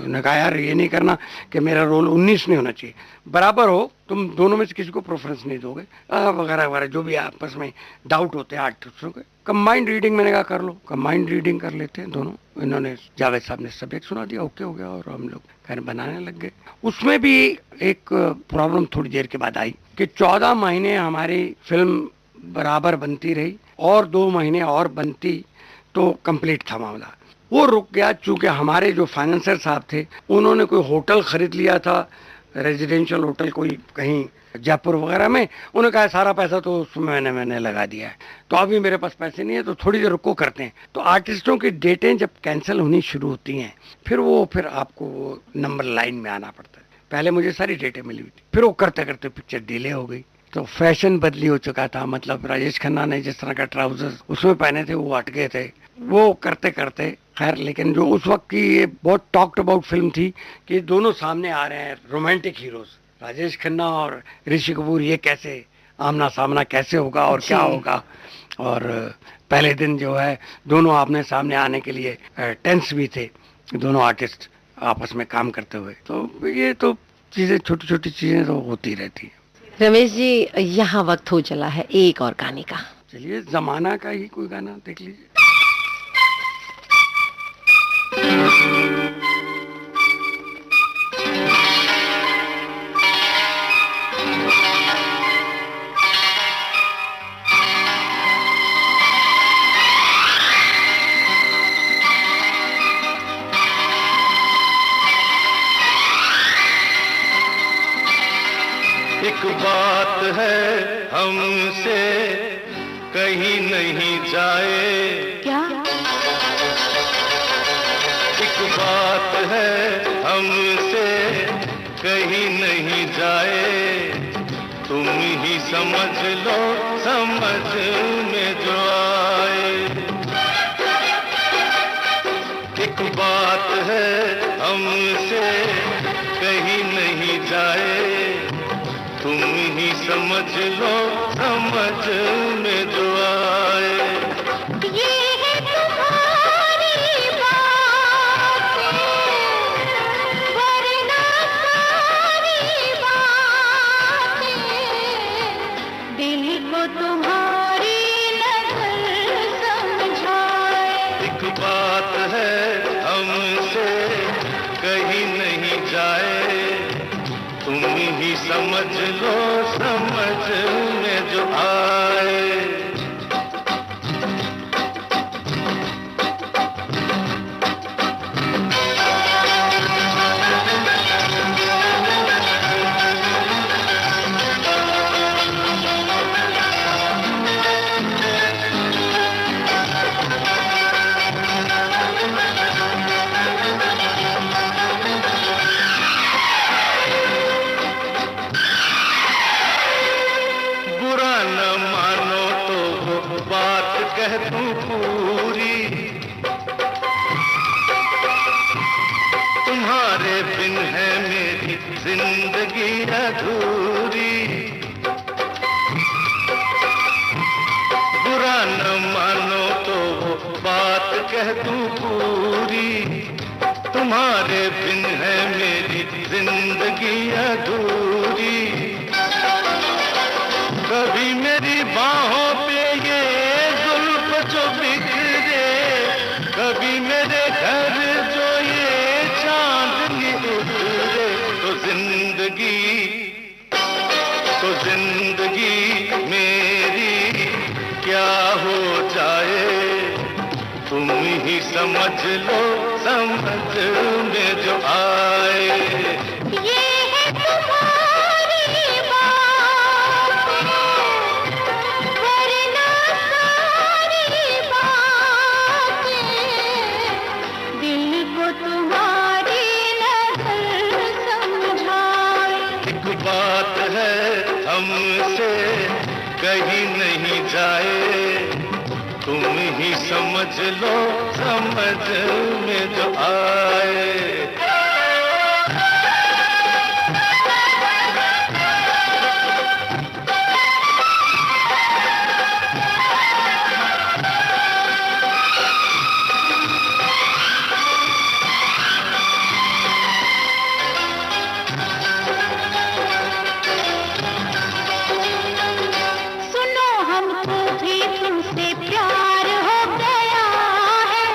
ने कहा यार ये नहीं करना कि मेरा रोल 19 नहीं होना चाहिए, बराबर हो, तुम दोनों में से किसी को प्रेफरेंस नहीं दोगे वगैरह वगैरह, जो भी आपस में डाउट होते हैं आर्टिस्टों के। कंबाइंड रीडिंग मैंने कहा कर लो, कंबाइंड रीडिंग कर लेते हैं दोनों। इन्होंने जावेद साहब ने सब्जेक्ट सुना दिया, ओके हो गया, और हम लोग खैर बनाने लग गए। उसमें भी एक प्रॉब्लम थोड़ी देर के बाद आई कि 14 महीने हमारी फिल्म बराबर बनती रही और 2 महीने और बनती तो कंप्लीट था मामला। वो रुक गया चूंकि हमारे जो फाइनेंसर साहब थे उन्होंने कोई होटल खरीद लिया था, रेजिडेंशियल होटल कोई कहीं जयपुर वगैरह में। उन्होंने कहा सारा पैसा तो उसमें मैंने लगा दिया है, तो अभी मेरे पास पैसे नहीं है, तो थोड़ी देर रुको करते हैं। तो आर्टिस्टों की डेटें जब कैंसिल होनी शुरू होती हैं फिर आपको वो नंबर लाइन में आना पड़ता है। पहले मुझे सारी डेटें मिली हुई थी, फिर वो करते करते पिक्चर डिले हो गई, तो फैशन बदली हो चुका था। मतलब राजेश खन्ना ने जिस तरह का ट्राउजर उसमें पहने थे वो अटके थे, वो करते करते खैर। लेकिन जो उस वक्त की ये बहुत टॉक्ड अबाउट फिल्म थी कि दोनों सामने आ रहे हैं रोमांटिक हीरोज, राजेश खन्ना और ऋषि कपूर, ये कैसे आमना सामना कैसे होगा और क्या होगा। और पहले दिन जो है दोनों आमने सामने आने के लिए टेंस भी थे, दोनों आर्टिस्ट आपस में काम करते हुए। तो ये तो चीजें, छोटी छोटी चीजें तो होती रहती है। रमेश जी, यहाँ वक्त हो चला है एक और गाने का। चलिए जमाना का ही कोई गाना देख लीजिए। एक बात है हमसे कहीं नहीं जाए, क्या? एक बात है हमसे कहीं नहीं जाए, तुम ही समझ लो समझ में जो आए। एक बात है हमसे कहीं नहीं जाए, तुम ही समझ लो समझ में जो आए। ये है तुम्हारी बातें, वरना सारी बातें दिल को तुम्हारी नजर समझाए। एक बात है हमसे कहीं नहीं जाए, तुम ही समझ लो समझ में जो आए। कह तू पूरी, तुम्हारे बिन है मेरी जिंदगी अधूरी। बुरा न मानो तो वो बात कह तू पूरी, तुम्हारे बिन है मेरी जिंदगी अधूरी। कभी मेरी बाहों पे ये जुल्फ जो बिखरे, कभी मेरे घर जो ये चांदनी उतरे, तो जिंदगी मेरी क्या हो जाए। तुम ही समझ लो समझ में जो आए। ये है तुम्हारी बातें, वरना सारी बातें दिल को तुम्हारी नजर समझाए। एक बात है हमसे कहीं नहीं जाए, तुम ही समझ लो समझ में जो आए। सुनो हमको भी तुमसे प्यार हो गया है,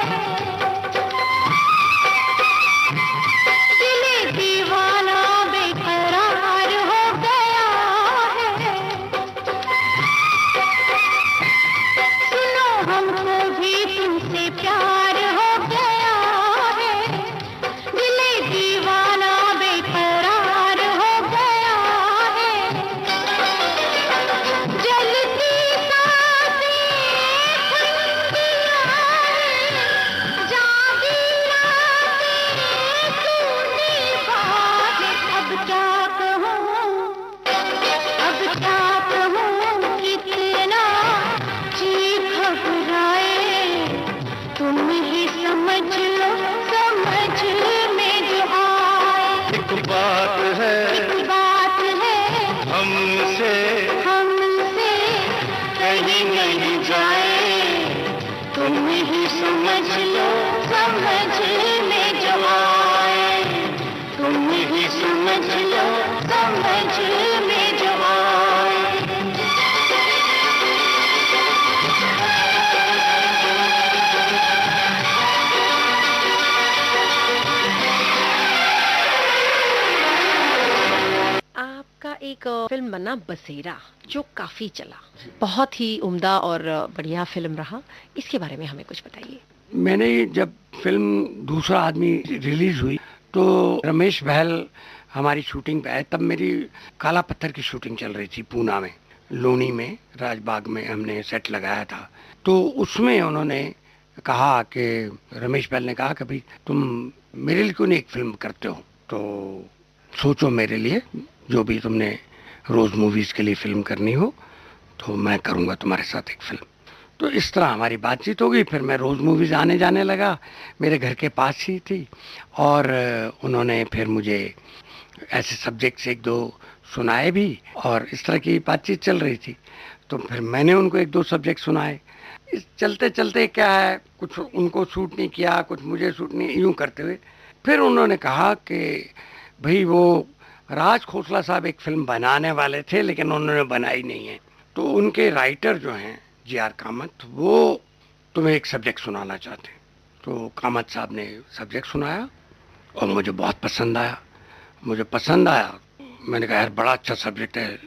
नहीं जाए, तुम ही समझ लो समझ में जो आए, तुम ही समझ लो समझ में जो आए। आपका एक फिल्म बना बसेरा, जो काफी चला, बहुत ही उम्दा और बढ़िया फिल्म रहा। इसके बारे में हमें कुछ बताइए। मैंने जब फिल्म दूसरा आदमी रिलीज हुई तो रमेश बहल हमारी शूटिंग पे आए। तब मेरी काला पत्थर की शूटिंग चल रही थी पूना में, लोनी में, राजबाग में हमने सेट लगाया था। तो उसमें उन्होंने कहा कि रमेश बहल ने कहा कि भाई तुम मेरे लिए क्यों नहीं एक फिल्म करते हो, तो सोचो मेरे लिए, जो भी तुमने रोज मूवीज के लिए फिल्म करनी हो तो मैं करूँगा तुम्हारे साथ एक फिल्म। तो इस तरह हमारी बातचीत हो गई। फिर मैं रोज मूवीज आने जाने लगा, मेरे घर के पास ही थी। और उन्होंने फिर मुझे ऐसे सब्जेक्ट्स एक दो सुनाए भी, और इस तरह की बातचीत चल रही थी। तो फिर मैंने उनको एक दो सब्जेक्ट सुनाए। इस चलते चलते क्या है, कुछ उनको सूट नहीं किया, कुछ मुझे सूट नहीं, यूँ करते हुए फिर उन्होंने कहा कि भाई वो राज खोसला साहब एक फिल्म बनाने वाले थे लेकिन उन्होंने बनाई नहीं है, तो उनके राइटर जो हैं जी.आर. कामत, वो तुम्हें एक सब्जेक्ट सुनाना चाहते हैं। तो कामत साहब ने सब्जेक्ट सुनाया और मुझे बहुत पसंद आया। मैंने कहा यार बड़ा अच्छा सब्जेक्ट है।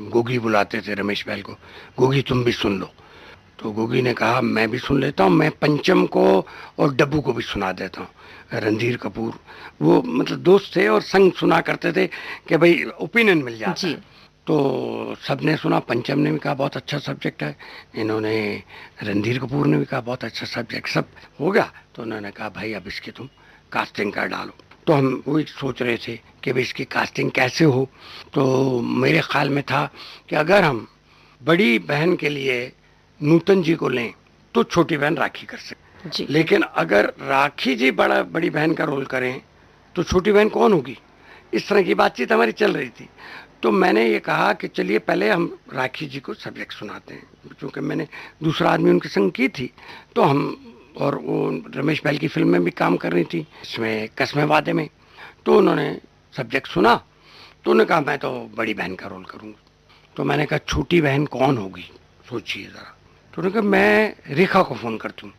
गोगी बुलाते थे रमेश बहल को, गोगी तुम भी सुन लो। तो गोगी ने कहा मैं भी सुन लेता हूँ, मैं पंचम को और डब्बू को भी सुना देता हूँ। रणधीर कपूर, वो मतलब दोस्त थे और संग सुना करते थे कि भाई ओपिनियन मिल जाता है। तो सबने सुना, पंचम ने भी कहा बहुत अच्छा सब्जेक्ट है, इन्होंने रणधीर कपूर ने भी कहा बहुत अच्छा सब्जेक्ट, सब हो गया। तो उन्होंने कहा भाई अब इसकी तुम कास्टिंग कर डालो। तो हम वही सोच रहे थे कि भाई इसकी कास्टिंग कैसे हो। तो मेरे ख्याल में था कि अगर हम बड़ी बहन के लिए नूतन जी को लें तो छोटी बहन राखी कर सकते, लेकिन अगर राखी जी बड़ी बहन का रोल करें तो छोटी बहन कौन होगी। इस तरह की बातचीत हमारी चल रही थी। तो मैंने ये कहा कि चलिए पहले हम राखी जी को सब्जेक्ट सुनाते हैं, क्योंकि मैंने दूसरा आदमी उनके संग की थी। तो हम, और वो रमेश बहल की फिल्म में भी काम कर रही थी, इसमें कसमे वादे में। तो उन्होंने सब्जेक्ट सुना, तो उन्होंने कहा मैं तो बड़ी बहन का रोल करूँगा। तो मैंने कहा छोटी बहन कौन होगी, सोचिए ज़रा। तो उन्होंने कहा मैं रेखा को फ़ोन करती हूँ।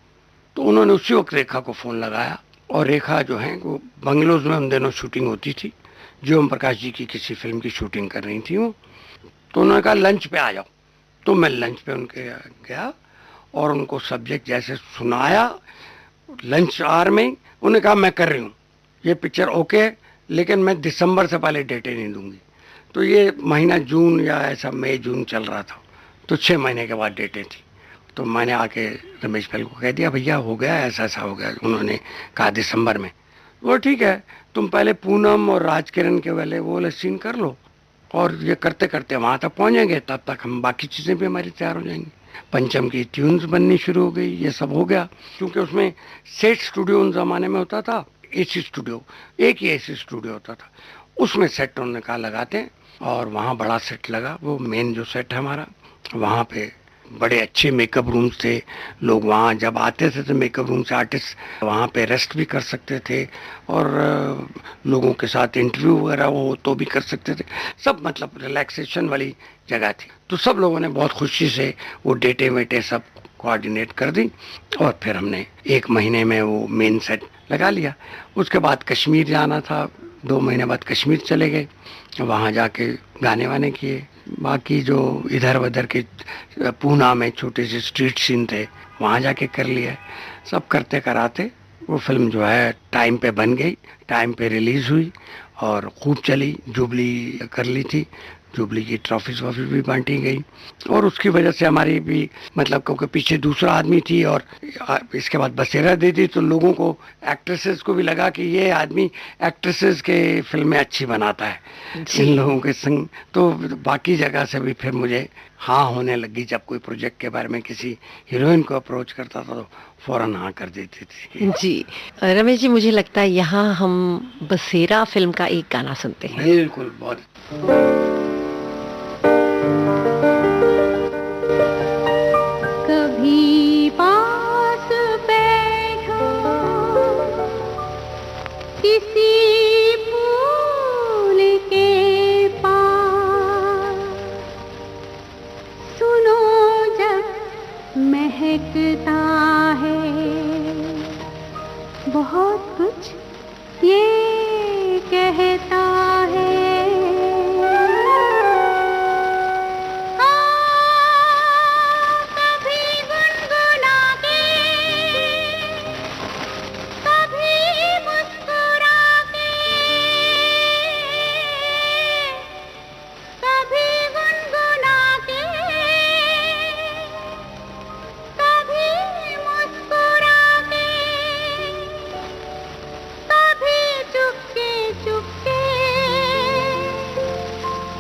तो उन्होंने उसी वक्त रेखा को फ़ोन लगाया, और रेखा जो है वो बंगलोज में उन दिनों शूटिंग होती थी, जो ओम प्रकाश जी की किसी फिल्म की शूटिंग कर रही थी वो। तो उन्होंने कहा लंच पे आ जाओ। तो मैं लंच पे उनके गया और उनको सब्जेक्ट जैसे सुनाया लंच आवर में। उन्होंने कहा मैं कर रही हूँ ये पिक्चर, ओके, लेकिन मैं दिसंबर से पहले डेटें नहीं दूंगी। तो ये महीना जून या ऐसा मई जून चल रहा था, तो 6 महीने के बाद डेटें थी। तो मैंने आके रमेश बहल को कह दिया भैया हो गया, ऐसा ऐसा हो गया। उन्होंने कहा दिसंबर में। वो ठीक है, तुम पहले पूनम और राजकिरण के वाले वो वाले सीन कर लो, और ये करते करते वहाँ तक पहुँचेंगे, तब तक हम बाकी चीज़ें भी हमारी तैयार हो जाएंगी। पंचम की ट्यून्स बननी शुरू हो गई, ये सब हो गया। क्योंकि उसमें सेट स्टूडियो उन ज़माने में होता था, एसी स्टूडियो, एक ही एसी स्टूडियो होता था, उसमें सेट उन्होंने कहा लगाते हैं। और वहाँ बड़ा सेट लगा, वो मेन जो सेट है हमारा, वहाँ पे बड़े अच्छे मेकअप रूम्स थे। लोग वहाँ जब आते थे तो मेकअप रूम से आर्टिस्ट वहाँ पे रेस्ट भी कर सकते थे, और लोगों के साथ इंटरव्यू वगैरह हो तो भी कर सकते थे। सब मतलब रिलैक्सेशन वाली जगह थी। तो सब लोगों ने बहुत खुशी से वो डेटे वेटे सब कोऑर्डिनेट कर दी, और फिर हमने 1 महीने में वो मेन सेट लगा लिया। उसके बाद कश्मीर जाना था, 2 महीने बाद कश्मीर चले गए, वहाँ जाके गाने वाने किए। बाकी जो इधर उधर के पूना में छोटे से स्ट्रीट सीन थे, वहाँ जाके कर लिया। सब करते कराते वो फिल्म जो है टाइम पे बन गई, टाइम पे रिलीज़ हुई और खूब चली। जुबली कर ली थी, जुबली की ट्रॉफीज वॉफी भी बांटी गई। और उसकी वजह से हमारी भी मतलब, क्योंकि पीछे दूसरा आदमी थी और इसके बाद बसेरा दे दी, तो लोगों को, एक्ट्रेसेस को भी लगा कि ये आदमी एक्ट्रेसेस के फिल्में अच्छी बनाता है इन लोगों के संग। तो बाकी जगह से भी फिर मुझे हाँ होने लगी। जब कोई प्रोजेक्ट के बारे में किसी हीरोइन को अप्रोच करता था तो फौरन हाँ कर देती थी। जी रमेश जी, मुझे लगता है यहाँ हम बसेरा फिल्म का एक गाना सुनते हैं। बिल्कुल, बहुत किसी फूल के पास सुनो जब महकता है बहुत कुछ ये कहता है। कभी गुनगुना के कभी मुस्कुरा के कभी गुनगुना के कभी मुस्कुरा के कभी चुपके चुपके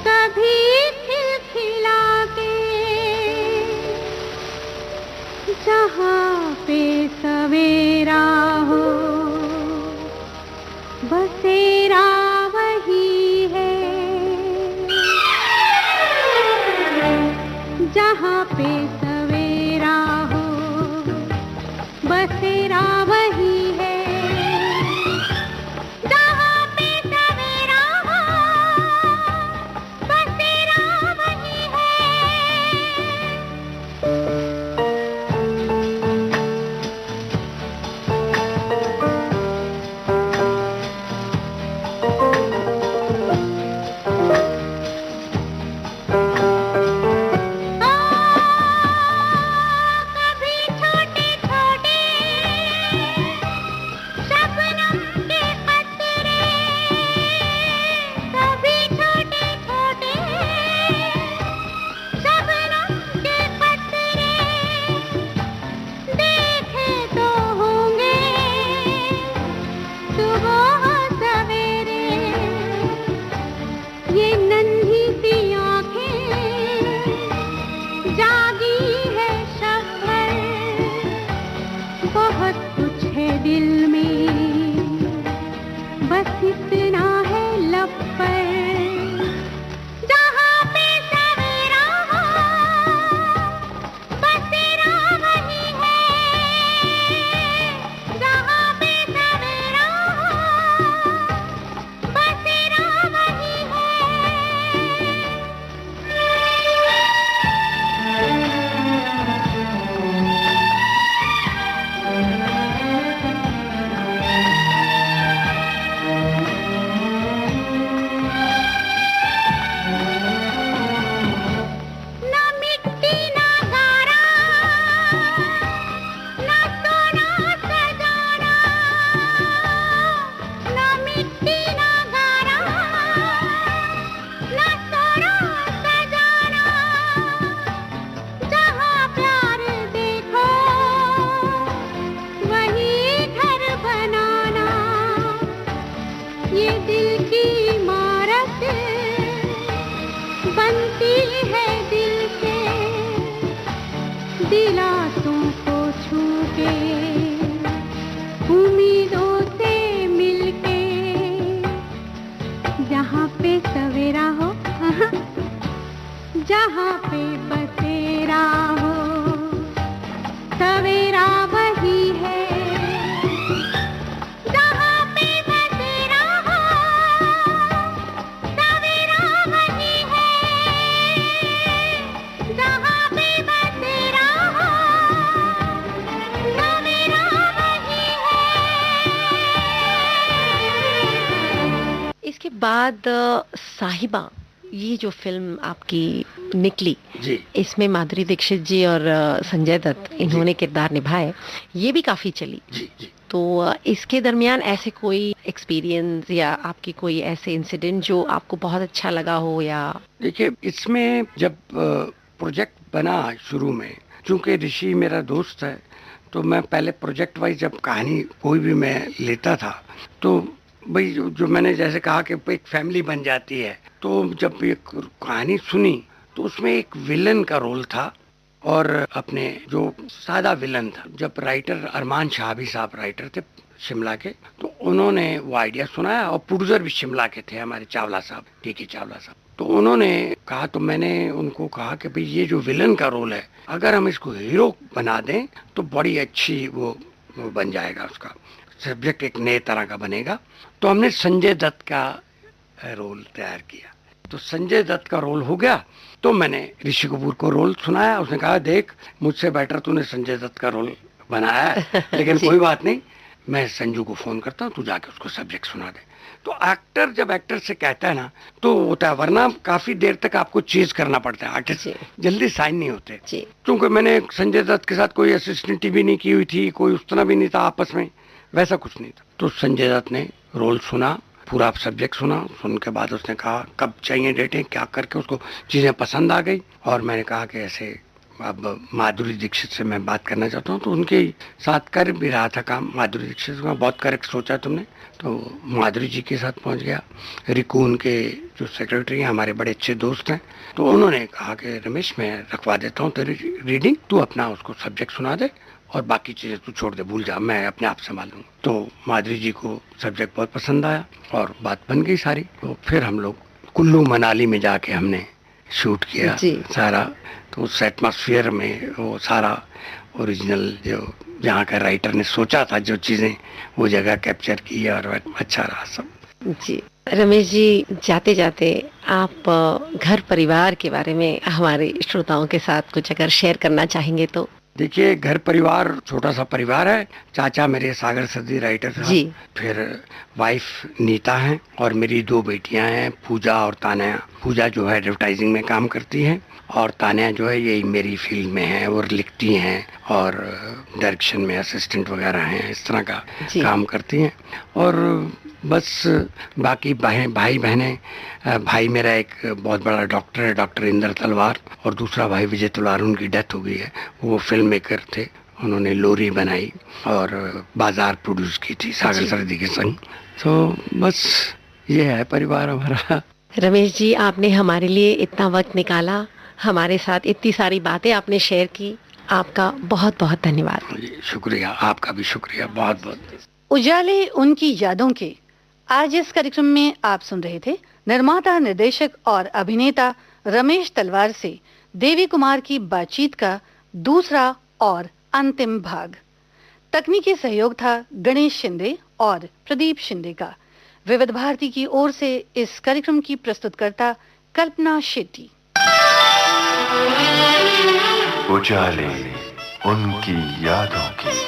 कभी खिलखिला के जहाँ पे सवेरा हो बसेरा वही है। जहाँ पे सवेरा हो बसेरा वही है। जहाँ पे सवेरा हो बसेरा वही है। कभी छोटे छोटे शबनम के कतरे कभी छोटे छोटे शबनम के कतरे देखे तो होंगे सुबह सवेरे। ये नन्ही सी आँखें जागी है शब भर बहुत कुछ है दिल में बस इतना है लब पर। जहाँ पे सवेरा हो बसेरा वही है। जहाँ पे सवेरा हो बसेरा वही है। ना मिट्टी ना गारा ना सोना सजाना ना मिट्टी ना गारा ना सोना सजाना। जहाँ प्यार देखो वही घर बनाना। ये दिल की इमारत बनती है दिल से दिलासों को छू के उम्मीदों से मिलके। जहाँ पे सवेरा हो जहाँ पे बसेरा हो सवेरा वही है। जहाँ पे बसेरा हो सवेरा वही है। जहाँ पे बसेरा हो सवेरा वही है। इसके बाद साहिबा, ये जो फिल्म आपकी निकली जी इसमें माधुरी दीक्षित जी और संजय दत्त इन्होंने किरदार निभाए, ये भी काफी चली। जी जी। तो इसके दरमियान ऐसे कोई एक्सपीरियंस या आपकी कोई ऐसे इंसिडेंट जो आपको बहुत अच्छा लगा हो? या देखिए, इसमें जब प्रोजेक्ट बना शुरू में, चूंकि ऋषि मेरा दोस्त है, तो मैं पहले प्रोजेक्ट वाइज जब कहानी कोई भी मैं लेता था तो भाई जो मैंने जैसे कहा कि एक फैमिली बन जाती है, तो जब ये कहानी सुनी तो उसमें एक विलन का रोल था और अपने जो सादा विलन था। जब राइटर अरमान शाहबी साहब राइटर थे शिमला के, तो उन्होंने वो आइडिया सुनाया और प्रोड्यूसर भी शिमला के थे हमारे चावला साहब, टीके चावला साहब। तो उन्होंने कहा, तो मैंने उनको कहा कि भाई ये जो विलन का रोल है अगर हम इसको हीरो बना दें तो बड़ी अच्छी वो बन जाएगा उसका। सब्जेक्ट एक नए तरह का बनेगा। तो हमने संजय दत्त का रोल तैयार किया। तो संजय दत्त का रोल हो गया, तो मैंने ऋषि कपूर को रोल सुनाया। उसने कहा देख मुझसे बेटर तूने संजय दत्त का रोल बनाया है, लेकिन कोई बात नहीं, मैं संजू को फोन करता हूँ, तू जाके उसको सब्जेक्ट सुना दे। तो एक्टर जब एक्टर से कहता है ना तो होता है, वरना काफी देर तक आपको चेज करना पड़ता है, आर्टिस्ट जल्दी साइन नहीं होते। क्योंकि मैंने संजय दत्त के साथ कोई असिस्टेंट भी नहीं की हुई थी, कोई उस तरह भी नहीं था आपस में, वैसा कुछ नहीं था। तो संजय दत्त ने रोल सुना, पूरा सब्जेक्ट सुना, सुन के बाद उसने कहा कब चाहिए डेटें, क्या करके उसको चीजें पसंद आ गई। और मैंने कहा कि ऐसे अब माधुरी दीक्षित से मैं बात करना चाहता हूँ, तो उनके साथ कर भी रहा था काम। माधुरी दीक्षित का बहुत करेक्ट सोचा तुमने। तो माधुरी जी के साथ पहुंच गया। रिकू उनके जो सेक्रेटरी हैं, हमारे बड़े अच्छे दोस्त हैं, तो उन्होंने कहा कि रमेश मैं रखवा देता हूँ तेरी रीडिंग, तू अपना उसको सब्जेक्ट सुना दे और बाकी चीज़ें तू छोड़ दे, भूल जा, मैं अपने आप संभाल लूँगा। तो माधुरी जी को सब्जेक्ट बहुत पसंद आया और बात बन गई सारी। तो फिर हम लोग कुल्लू मनाली में जाके हमने शूट किया सारा। तो उस एटमॉस्फेयर में वो सारा ओरिजिनल जो जहाँ का राइटर ने सोचा था जो चीजें, वो जगह कैप्चर की और अच्छा रहा सब। जी रमेश जी, जाते जाते आप घर परिवार के बारे में हमारे श्रोताओं के साथ कुछ अगर शेयर करना चाहेंगे तो। देखिए, घर परिवार छोटा सा परिवार है। चाचा मेरे सागर सदी राइटर जी, फिर वाइफ नीता है और मेरी 2 बेटियां हैं, पूजा और तान्या। पूजा जो है एडवर्टाइजिंग में काम करती है और तान्या जो है यही मेरी फील्ड में है और लिखती हैं और डायरेक्शन में असिस्टेंट वगैरह हैं, इस तरह का काम करती हैं। और बस बाकी भाई बहनें, भाई मेरा एक बहुत बड़ा डॉक्टर है, डॉक्टर इंद्र तलवार, और दूसरा भाई विजय तलवार, उनकी डेथ हो गई है। वो फिल्म मेकर थे, उन्होंने लोरी बनाई और बाजार प्रोड्यूस की थी सागर सरदी के संग। तो बस ये है परिवार हमारा। रमेश जी, आपने हमारे लिए इतना वक्त निकाला, हमारे साथ इतनी सारी बातें आपने शेयर की, आपका बहुत बहुत धन्यवाद। शुक्रिया, आपका भी शुक्रिया, बहुत बहुत। उजाले उनकी यादों के आज इस कार्यक्रम में आप सुन रहे थे निर्माता, निर्देशक और अभिनेता रमेश तलवार से देवी कुमार की बातचीत का दूसरा और अंतिम भाग। तकनीकी सहयोग था गणेश शिंदे और प्रदीप शिंदे का। विविध भारती की ओर से इस कार्यक्रम की प्रस्तुतकर्ता कल्पना शेट्टी। उजाले उनकी यादों की।